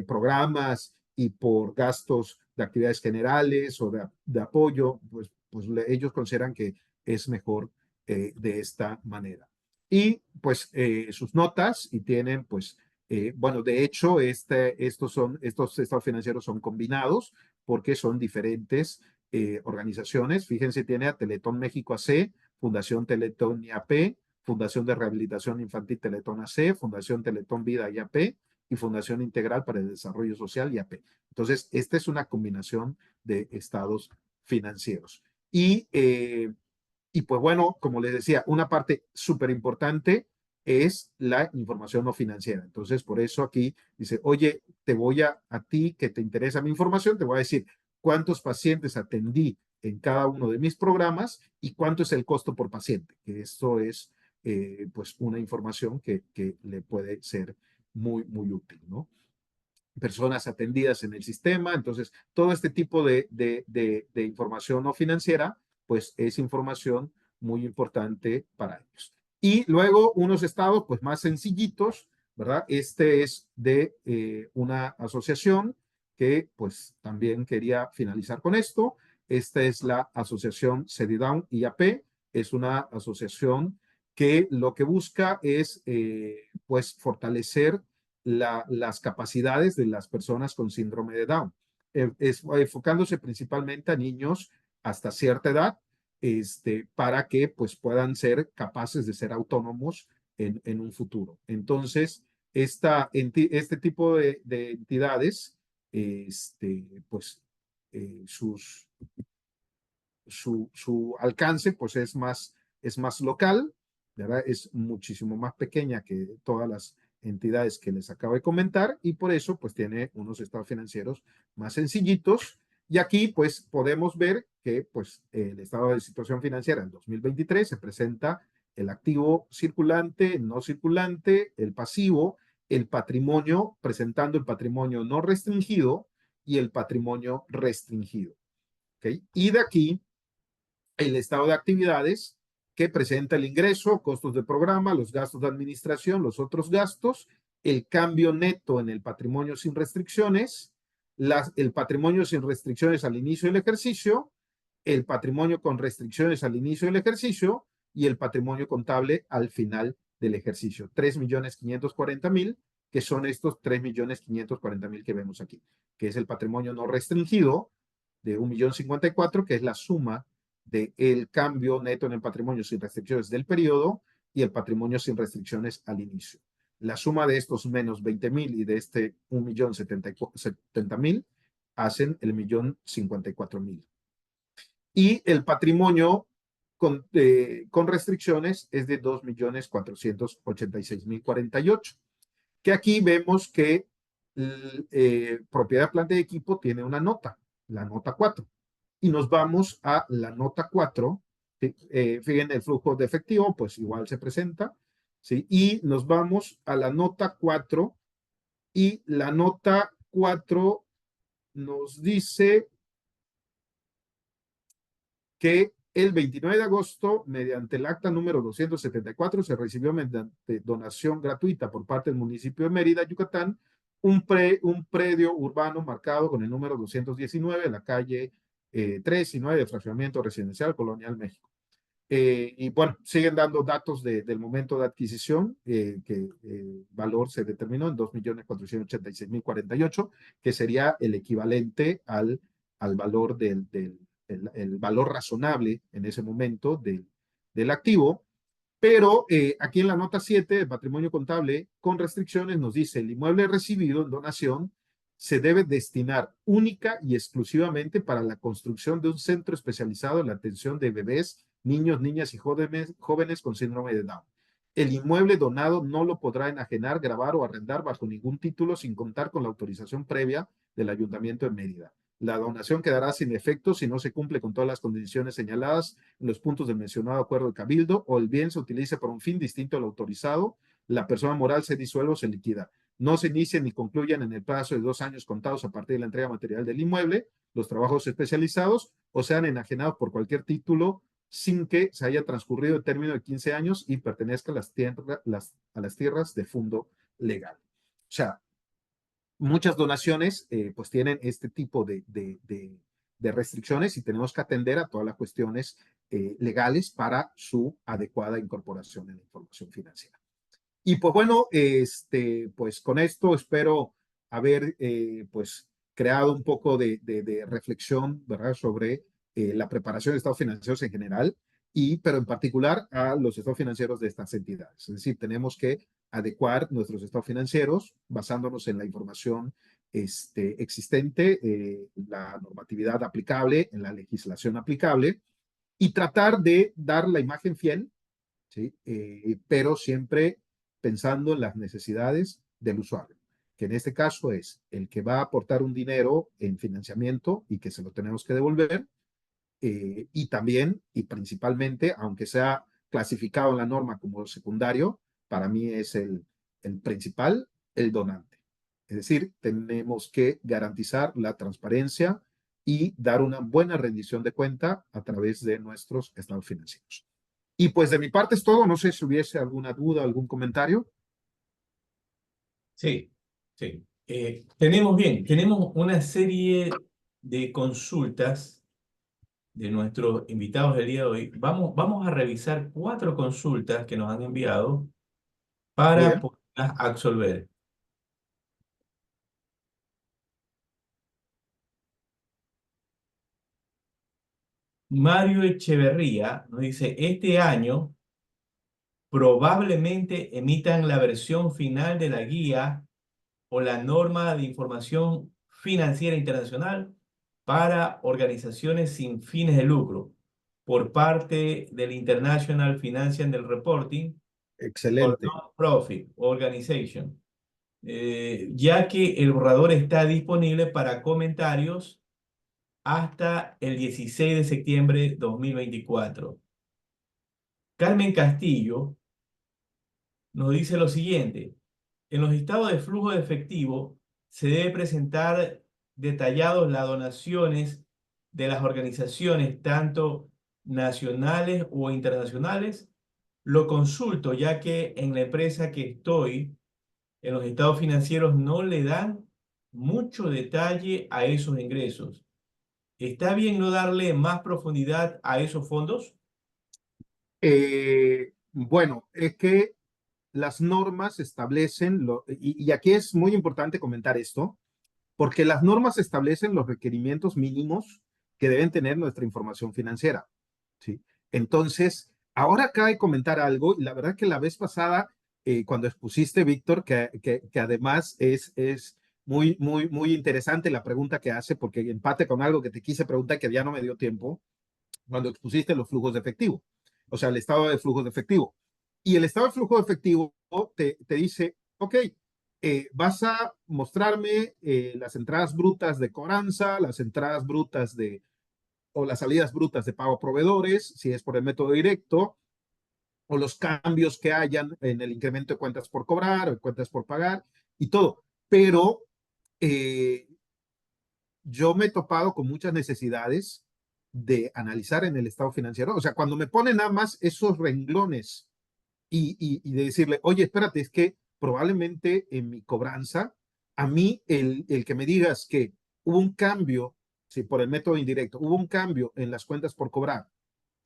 programas y por gastos de actividades generales o de apoyo, pues ellos consideran que es mejor de esta manera. Y pues sus notas y tienen pues, bueno, de hecho estos estados financieros son combinados porque son diferentes organizaciones. Fíjense, tiene a Teletón México AC, Fundación Teletón IAP, Fundación de Rehabilitación Infantil Teletón AC, Fundación Teletón Vida IAP y Fundación Integral para el Desarrollo Social IAP. Entonces, esta es una combinación de estados financieros. Y pues bueno, como les decía, una parte súper importante es la información no financiera. Entonces, por eso aquí dice, oye, a ti que te interesa mi información, te voy a decir cuántos pacientes atendí en cada uno de mis programas y cuánto es el costo por paciente, que esto es pues una información que le puede ser muy, muy útil, ¿no? Personas atendidas en el sistema. Entonces, todo este tipo de información no financiera, pues es información muy importante para ellos. Y luego unos estados, pues más sencillitos, ¿verdad? Este es de una asociación que, pues también quería finalizar con esto. Esta es la asociación CEDIDAUN IAP. Es una asociación que lo que busca es, pues, fortalecer las capacidades de las personas con síndrome de Down, enfocándose principalmente a niños hasta cierta edad, para que pues, puedan ser capaces de ser autónomos en un futuro. Entonces, este tipo de entidades, pues, sus su alcance pues es más local, ¿verdad? Es muchísimo más pequeña que todas las entidades que les acabo de comentar y por eso pues tiene unos estados financieros más sencillitos. Y aquí pues podemos ver que pues el estado de situación financiera en 2023 se presenta el activo circulante, no circulante, el pasivo, el patrimonio, presentando el patrimonio no restringido y el patrimonio restringido. ¿Okay? Y de aquí el estado de actividades que presenta el ingreso, costos de programa, los gastos de administración, los otros gastos, el cambio neto en el patrimonio sin restricciones, el patrimonio sin restricciones al inicio del ejercicio, el patrimonio con restricciones al inicio del ejercicio y el patrimonio contable al final del ejercicio. 3.540.000, que son estos 3.540.000 que vemos aquí, que es el patrimonio no restringido de 1.054.000, que es la suma del cambio neto en el patrimonio sin restricciones del periodo y el patrimonio sin restricciones al inicio. La suma de estos menos 20.000 y de este 1.070.000 hacen el 1.054.000. Y el patrimonio con restricciones es de 2.486.048, que aquí vemos que propiedad, planta y equipo tiene una nota, la nota 4. Y nos vamos a la nota 4. Fíjense, el flujo de efectivo, pues igual se presenta, ¿sí? Y nos vamos a la nota 4 y la nota 4 nos dice que El 29 de agosto, mediante el acta número 274, se recibió mediante donación gratuita por parte del municipio de Mérida, Yucatán, un predio urbano marcado con el número 219 en la calle 3 y 9 de fraccionamiento residencial Colonial México. Y bueno, siguen dando datos del momento de adquisición, que el valor se determinó en 2.486.048, que sería el equivalente al valor el valor razonable en ese momento del activo. Pero aquí en la nota 7 de patrimonio contable con restricciones nos dice: el inmueble recibido en donación se debe destinar única y exclusivamente para la construcción de un centro especializado en la atención de bebés, niños, niñas y jóvenes con síndrome de Down. El inmueble donado no lo podrá enajenar, gravar o arrendar bajo ningún título sin contar con la autorización previa del Ayuntamiento de Mérida. La donación quedará sin efecto si no se cumple con todas las condiciones señaladas en los puntos del mencionado acuerdo de cabildo, o el bien se utiliza para un fin distinto al autorizado, la persona moral se disuelve o se liquida. No se inician ni concluyan en el plazo de 2 años contados a partir de la entrega material del inmueble los trabajos especializados, o sean enajenados por cualquier título sin que se haya transcurrido el término de 15 años y pertenezca a las tierras de fondo legal. O sea, muchas donaciones pues tienen este tipo de restricciones, y tenemos que atender a todas las cuestiones legales para su adecuada incorporación en la información financiera. Y pues bueno, pues con esto espero haber pues creado un poco de reflexión, ¿verdad?, sobre la preparación de estados financieros en general, pero en particular a los estados financieros de estas entidades. Es decir, tenemos que adecuar nuestros estados financieros basándonos en la información existente, la normatividad aplicable, en la legislación aplicable, y tratar de dar la imagen fiel, ¿sí? Pero siempre pensando en las necesidades del usuario, que en este caso es el que va a aportar un dinero en financiamiento y que se lo tenemos que devolver, y también y principalmente, aunque sea clasificado en la norma como secundario, para mí es el principal, el donante. Es decir, tenemos que garantizar la transparencia y dar una buena rendición de cuenta a través de nuestros estados financieros. Y pues de mi parte es todo. No sé si hubiese alguna duda, algún comentario. Sí, sí. Tenemos una serie de consultas de nuestros invitados del día de hoy. Vamos a revisar 4 consultas que nos han enviado Muy para bien. poderlas absolver. Mario Echeverría nos dice: este año probablemente emitan la versión final de la guía o la norma de información financiera internacional para organizaciones sin fines de lucro por parte del International Financial Reporting for Excelente. Non-Profit Organization, ya que el borrador está disponible para comentarios hasta el 16 de septiembre de 2024. Carmen Castillo nos dice lo siguiente: en los estados de flujo de efectivo se debe presentar detallados las donaciones de las organizaciones, tanto nacionales o internacionales. Lo consulto, ya que en la empresa que estoy, en los estados financieros no le dan mucho detalle a esos ingresos. ¿Está bien no darle más profundidad a esos fondos? Bueno, es que las normas establecen, y aquí es muy importante comentar esto, porque las normas establecen los requerimientos mínimos que deben tener nuestra información financiera, ¿sí? Entonces, ahora cabe comentar algo, y la verdad que la vez pasada, cuando expusiste, Víctor, que además es muy interesante la pregunta que hace, porque empate con algo que te quise preguntar que ya no me dio tiempo, cuando expusiste los flujos de efectivo, o sea, el estado de flujos de efectivo. Y el estado de flujo de efectivo te dice: ok, vas a mostrarme las entradas brutas de cobranza, las entradas brutas o las salidas brutas de pago a proveedores, si es por el método directo, o los cambios que hayan en el incremento de cuentas por cobrar o cuentas por pagar y todo. Pero yo me he topado con muchas necesidades de analizar en el estado financiero. O sea, cuando me ponen nada más esos renglones y de decirle, oye, espérate, es que probablemente en mi cobranza, a mí el que me digas que hubo un cambio, si por el método indirecto, hubo un cambio en las cuentas por cobrar,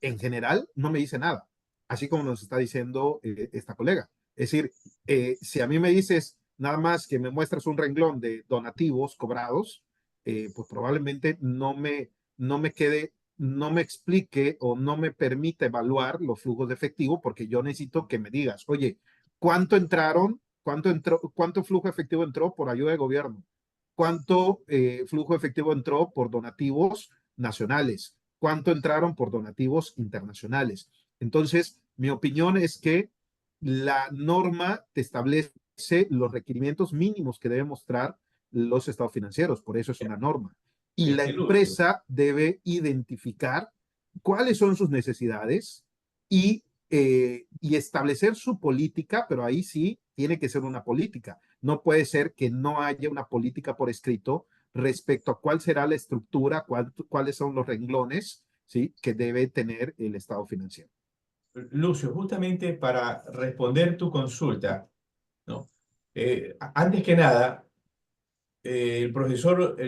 en general no me dice nada, así como nos está diciendo esta colega. Es decir, si a mí me dices nada más que me muestras un renglón de donativos cobrados, pues probablemente no me quede, no me explique o no me permita evaluar los flujos de efectivo porque yo necesito que me digas, oye, ¿cuánto entraron? ¿Cuánto entró? ¿Cuánto flujo efectivo entró por ayuda de gobierno? ¿Cuánto flujo efectivo entró por donativos nacionales? ¿Cuánto entraron por donativos internacionales? Entonces, mi opinión es que la norma te establece los requerimientos mínimos que deben mostrar los estados financieros, por eso es una norma. Y la Lucio. empresa debe identificar cuáles son sus necesidades y establecer su política, pero ahí sí tiene que ser una política. No puede ser que no haya una política por escrito respecto a cuál será la estructura, cuáles son los renglones, ¿sí?, que debe tener el estado financiero. Lucio, justamente para responder tu consulta, ¿no? Antes que nada, el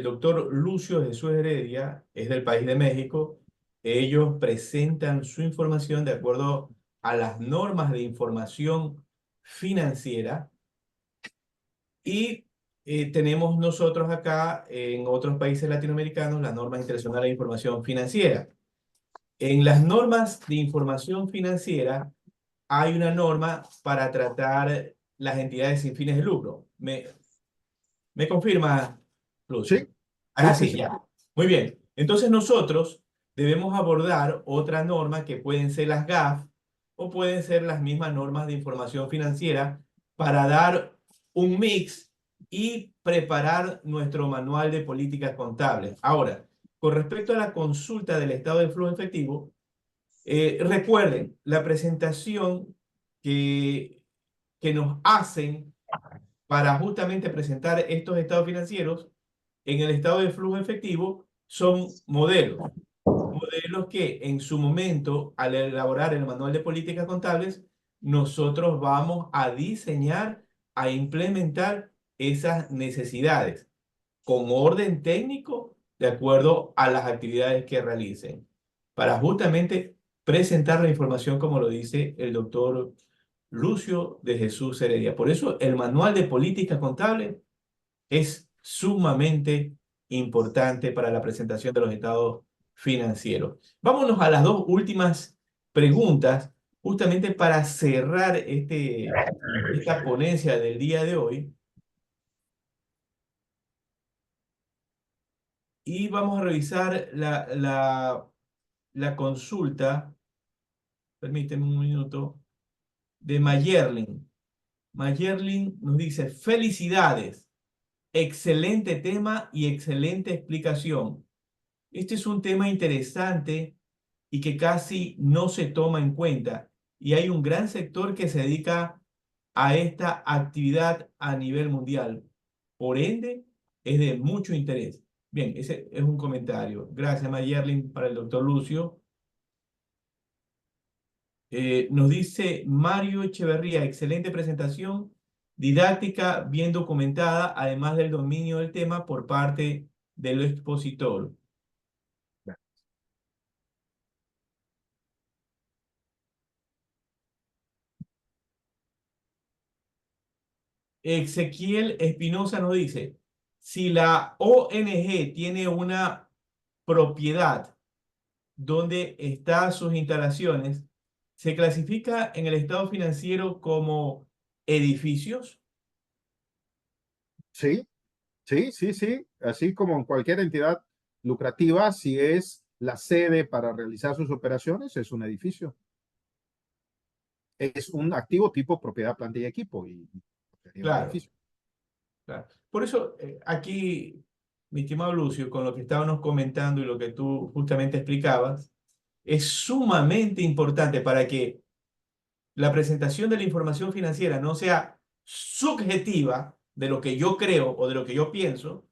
doctor Lucio Jesús Heredia es del país de México. Ellos presentan su información de acuerdo a las normas de información financiera y tenemos nosotros acá en otros países latinoamericanos las normas internacionales de información financiera. En las normas de información financiera hay una norma para tratar las entidades sin fines de lucro. ¿Me confirma, Sí, Lucio? sí, Ah, sí, sí, sí. ya. Muy bien. Entonces nosotros debemos abordar otra norma que pueden ser las GAF o pueden ser las mismas normas de información financiera para dar un mix y preparar nuestro manual de políticas contables. Ahora, con respecto a la consulta del estado de flujo efectivo, recuerden la presentación que, que nos hacen para justamente presentar estos estados financieros en el estado de flujo efectivo son modelos. Modelos que en su momento, al elaborar el manual de políticas contables, nosotros vamos a diseñar, a implementar esas necesidades con orden técnico de acuerdo a las actividades que realicen, para justamente presentar la información como lo dice el doctor Lucio de Jesús Heredia. Por eso el manual de política contable es sumamente importante para la presentación de los estados financieros. Vámonos a las dos últimas preguntas, justamente para cerrar esta ponencia del día de hoy. Y vamos a revisar la consulta, permíteme un minuto, de Mayerlin. Mayerlin nos dice, felicidades, excelente tema y excelente explicación. Este es un tema interesante y que casi no se toma en cuenta. Y hay un gran sector que se dedica a esta actividad a nivel mundial. Por ende, es de mucho interés. Bien, ese es un comentario. Gracias, Mayerlin, para el doctor Lucio. Nos dice Mario Echeverría, excelente presentación, didáctica, bien documentada, además del dominio del tema por parte del expositor. Ezequiel Espinosa nos dice, si la ONG tiene una propiedad donde están sus instalaciones, ¿se clasifica en el estado financiero como edificios? Sí, sí, sí, sí. Así como en cualquier entidad lucrativa, si es la sede para realizar sus operaciones, es un edificio. Es un activo tipo propiedad, planta y equipo y sería un Claro, edificio. claro. Por eso aquí, mi estimado Lucio, con lo que estábamos comentando y lo que tú justamente explicabas, es sumamente importante para que la presentación de la información financiera no sea subjetiva de lo que yo creo o de lo que yo pienso,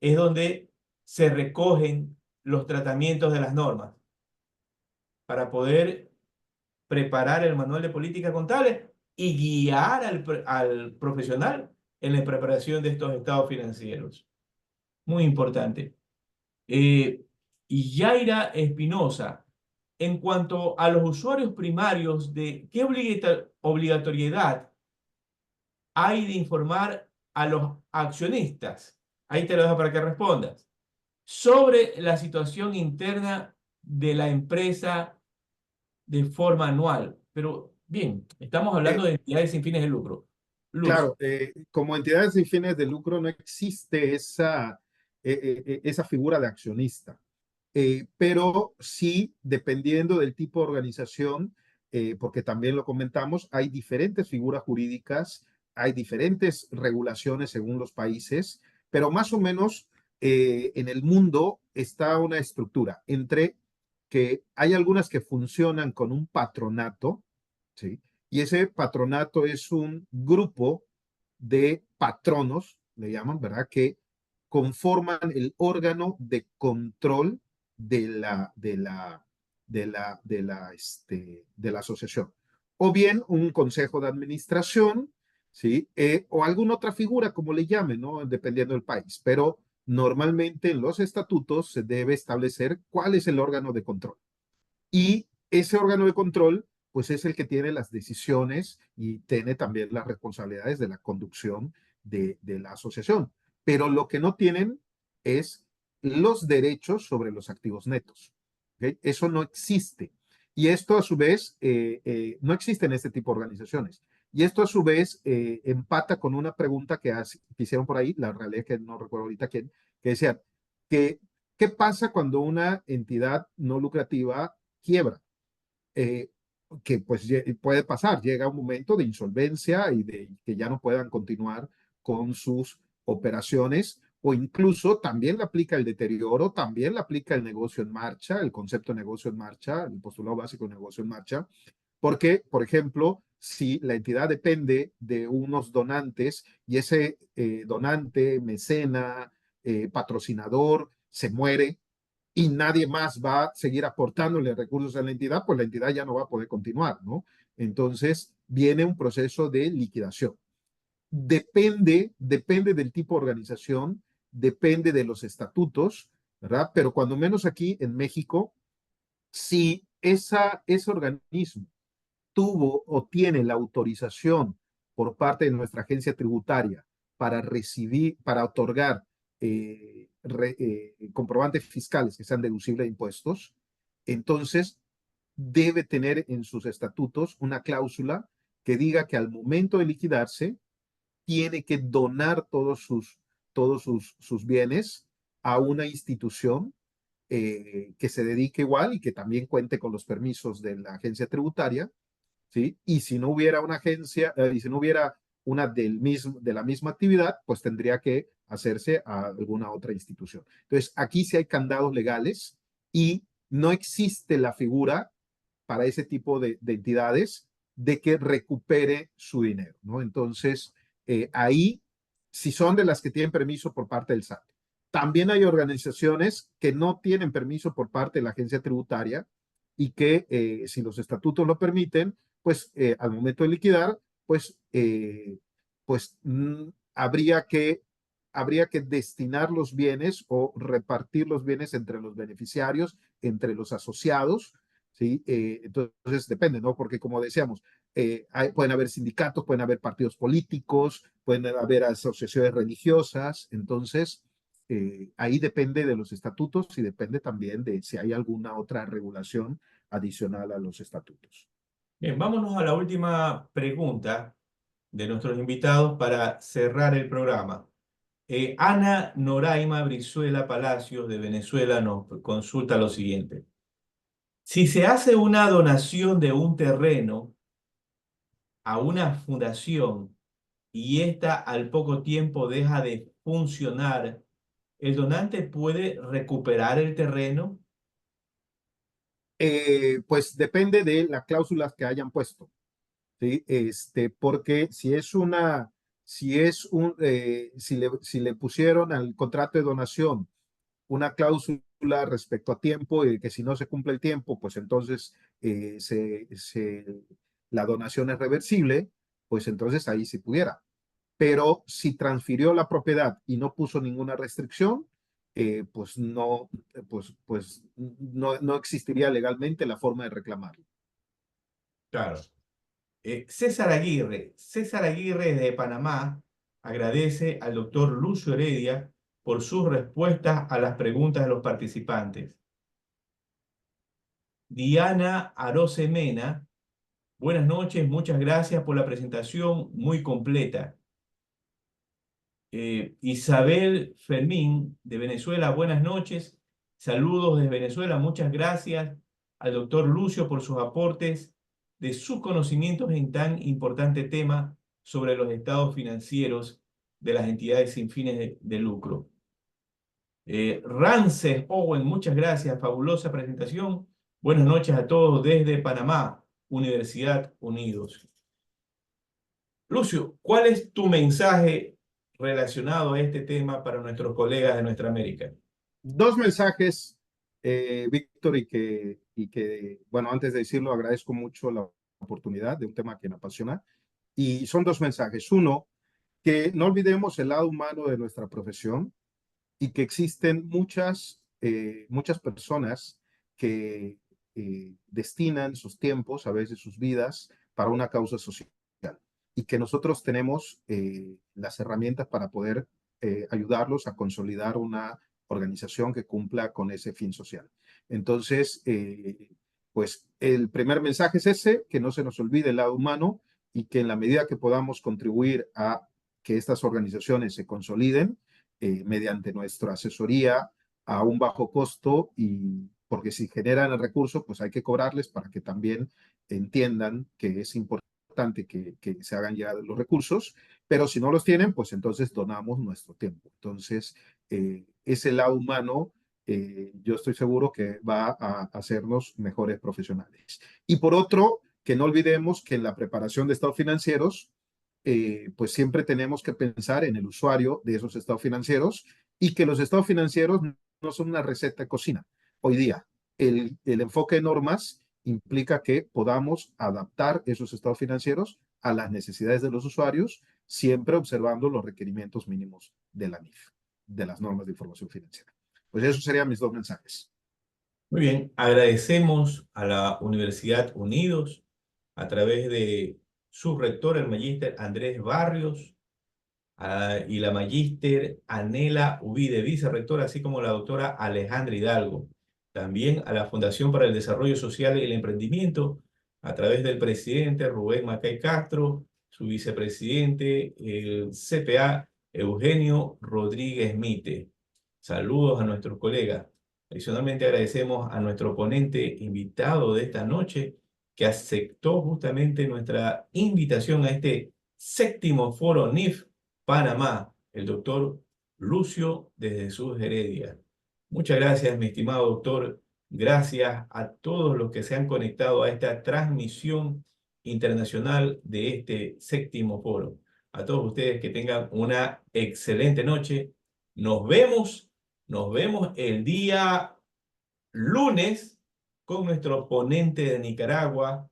es donde se recogen los tratamientos de las normas para poder preparar el manual de política contable y guiar al profesional en la preparación de estos estados financieros. Muy importante. Eh, y Yaira Espinosa, en cuanto a los usuarios primarios, ¿de qué obligatoriedad hay de informar a los accionistas? Ahí te lo dejo para que respondas. Sobre la situación interna de la empresa de forma anual. Pero bien, estamos hablando Eh, de entidades sin fines de lucro. Luz. claro, como entidades sin fines de lucro no existe esa figura de accionista. Pero sí, dependiendo del tipo de organización, porque también lo comentamos, hay diferentes figuras jurídicas, hay diferentes regulaciones según los países, pero más o menos en el mundo está una estructura entre que hay algunas que funcionan con un patronato, ¿sí? Y ese patronato es un grupo de patronos, le llaman, ¿verdad? Que conforman el órgano de control de la asociación. O bien un consejo de administración, ¿sí? O alguna otra figura, como le llamen, ¿no? Dependiendo del país. Pero normalmente en los estatutos se debe establecer cuál es el órgano de control. Y ese órgano de control, pues es el que tiene las decisiones y tiene también las responsabilidades de la conducción de la asociación. Pero lo que no tienen es los derechos sobre los activos netos. ¿Okay? Eso no existe. Y esto a su vez no existe en este tipo de organizaciones. Y esto a su vez empata con una pregunta que hicieron por ahí, la realidad es que no recuerdo ahorita quién, que decían, que, ¿qué pasa cuando una entidad no lucrativa quiebra? eh, que pues puede pasar, llega un momento de insolvencia y de que ya no puedan continuar con sus operaciones o incluso también le aplica el deterioro, también le aplica el negocio en marcha, el concepto de negocio en marcha, el postulado básico de negocio en marcha, porque, por ejemplo, si la entidad depende de unos donantes y ese donante, mecena, patrocinador, se muere, y nadie más va a seguir aportándole recursos a la entidad, pues la entidad ya no va a poder continuar, ¿no? Entonces viene un proceso de liquidación. Depende del tipo de organización, depende de los estatutos, ¿verdad? Pero cuando menos aquí en México, si ese organismo tuvo o tiene la autorización por parte de nuestra agencia tributaria para recibir, para otorgar comprobantes fiscales que sean deducibles de impuestos, entonces debe tener en sus estatutos una cláusula que diga que al momento de liquidarse tiene que donar todos sus bienes a una institución que se dedique igual y que también cuente con los permisos de la agencia tributaria, ¿sí? Y si no hubiera una agencia, y si no hubiera una de la misma actividad, pues tendría que hacerse a alguna otra institución. Entonces, aquí sí hay candados legales y no existe la figura para ese tipo de entidades de que recupere su dinero, ¿no? Entonces, ahí si son de las que tienen permiso por parte del SAT. También hay organizaciones que no tienen permiso por parte de la agencia tributaria y que si los estatutos lo permiten, pues al momento de liquidar, pues habría que destinar los bienes o repartir los bienes entre los beneficiarios, entre los asociados, ¿sí? Entonces depende, ¿no? Porque como decíamos, pueden haber sindicatos, pueden haber partidos políticos, pueden haber asociaciones religiosas, entonces ahí depende de los estatutos y depende también de si hay alguna otra regulación adicional a los estatutos. Bien, vámonos a la última pregunta de nuestros invitados para cerrar el programa. Ana Noraima Brizuela Palacios de Venezuela nos consulta lo siguiente. Si se hace una donación de un terreno a una fundación y ésta al poco tiempo deja de funcionar, ¿el donante puede recuperar el terreno? Pues depende de las cláusulas que hayan puesto. ¿Sí? Porque si le pusieron al contrato de donación una cláusula respecto a tiempo y que si no se cumple el tiempo, pues entonces la donación es reversible, pues entonces ahí sí pudiera. Pero si transfirió la propiedad y no puso ninguna restricción, pues no existiría legalmente la forma de reclamarlo. Claro. César Aguirre de Panamá agradece al doctor Lucio Heredia por sus respuestas a las preguntas de los participantes. Diana Arosemena, buenas noches, muchas gracias por la presentación muy completa. Isabel Fermín de Venezuela, buenas noches, saludos desde Venezuela, muchas gracias al doctor Lucio por sus aportes de sus conocimientos en tan importante tema sobre los estados financieros de las entidades sin fines de lucro. Rances Owen, muchas gracias, fabulosa presentación. Buenas noches a todos desde Panamá, Universidad Unidos. Lucio, ¿cuál es tu mensaje relacionado a este tema para nuestros colegas de Nuestra América? Dos mensajes, Víctor, bueno, antes de decirlo, agradezco mucho la oportunidad de un tema que me apasiona. Y son dos mensajes. Uno, que no olvidemos el lado humano de nuestra profesión y que existen muchas personas que destinan sus tiempos, a veces sus vidas, para una causa social y que nosotros tenemos las herramientas para poder ayudarlos a consolidar una organización que cumpla con ese fin social. Entonces, pues el primer mensaje es ese, que no se nos olvide el lado humano y que en la medida que podamos contribuir a que estas organizaciones se consoliden mediante nuestra asesoría a un bajo costo, y porque si generan el recurso, pues hay que cobrarles para que también entiendan que es importante que se hagan llegar los recursos, pero si no los tienen, pues entonces donamos nuestro tiempo. Entonces, ese lado humano, yo estoy seguro que va a hacernos mejores profesionales. Y por otro, que no olvidemos que en la preparación de estados financieros, pues siempre tenemos que pensar en el usuario de esos estados financieros y que los estados financieros no son una receta de cocina. Hoy día, el enfoque de normas implica que podamos adaptar esos estados financieros a las necesidades de los usuarios, siempre observando los requerimientos mínimos de la NIF, de las normas de información financiera. Pues esos serían mis dos mensajes. Muy bien, agradecemos a la Universidad Unidos a través de su rector, el magíster Andrés Barrios, y la magíster Anela Ubide, vicerrectora, así como la doctora Alejandra Hidalgo. También a la Fundación para el Desarrollo Social y el Emprendimiento, a través del presidente Rubén Macay Castro, su vicepresidente, el CPA Eugenio Rodríguez Mite. Saludos a nuestros colegas. Adicionalmente agradecemos a nuestro ponente invitado de esta noche, que aceptó justamente nuestra invitación a este séptimo foro NIF Panamá, el doctor Lucio de Jesús Heredia. Muchas gracias, mi estimado doctor. Gracias a todos los que se han conectado a esta transmisión internacional de este séptimo foro. A todos ustedes que tengan una excelente noche. Nos vemos el día lunes con nuestro ponente de Nicaragua,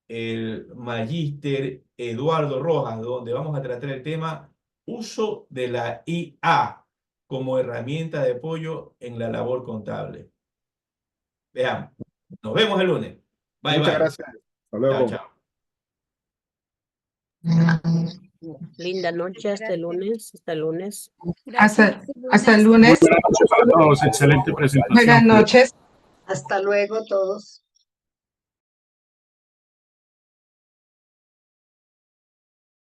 el magíster Eduardo Rojas, donde vamos a tratar el tema uso de la IA como herramienta de apoyo en la labor contable. Veamos. Nos vemos el lunes. Bye, Muchas bye. gracias. Hasta Chao, luego. chao. Linda noche, hasta el lunes. Hasta el lunes. Hasta el lunes. Buenas noches a todos, excelente presentación. Buenas noches. Hasta luego todos.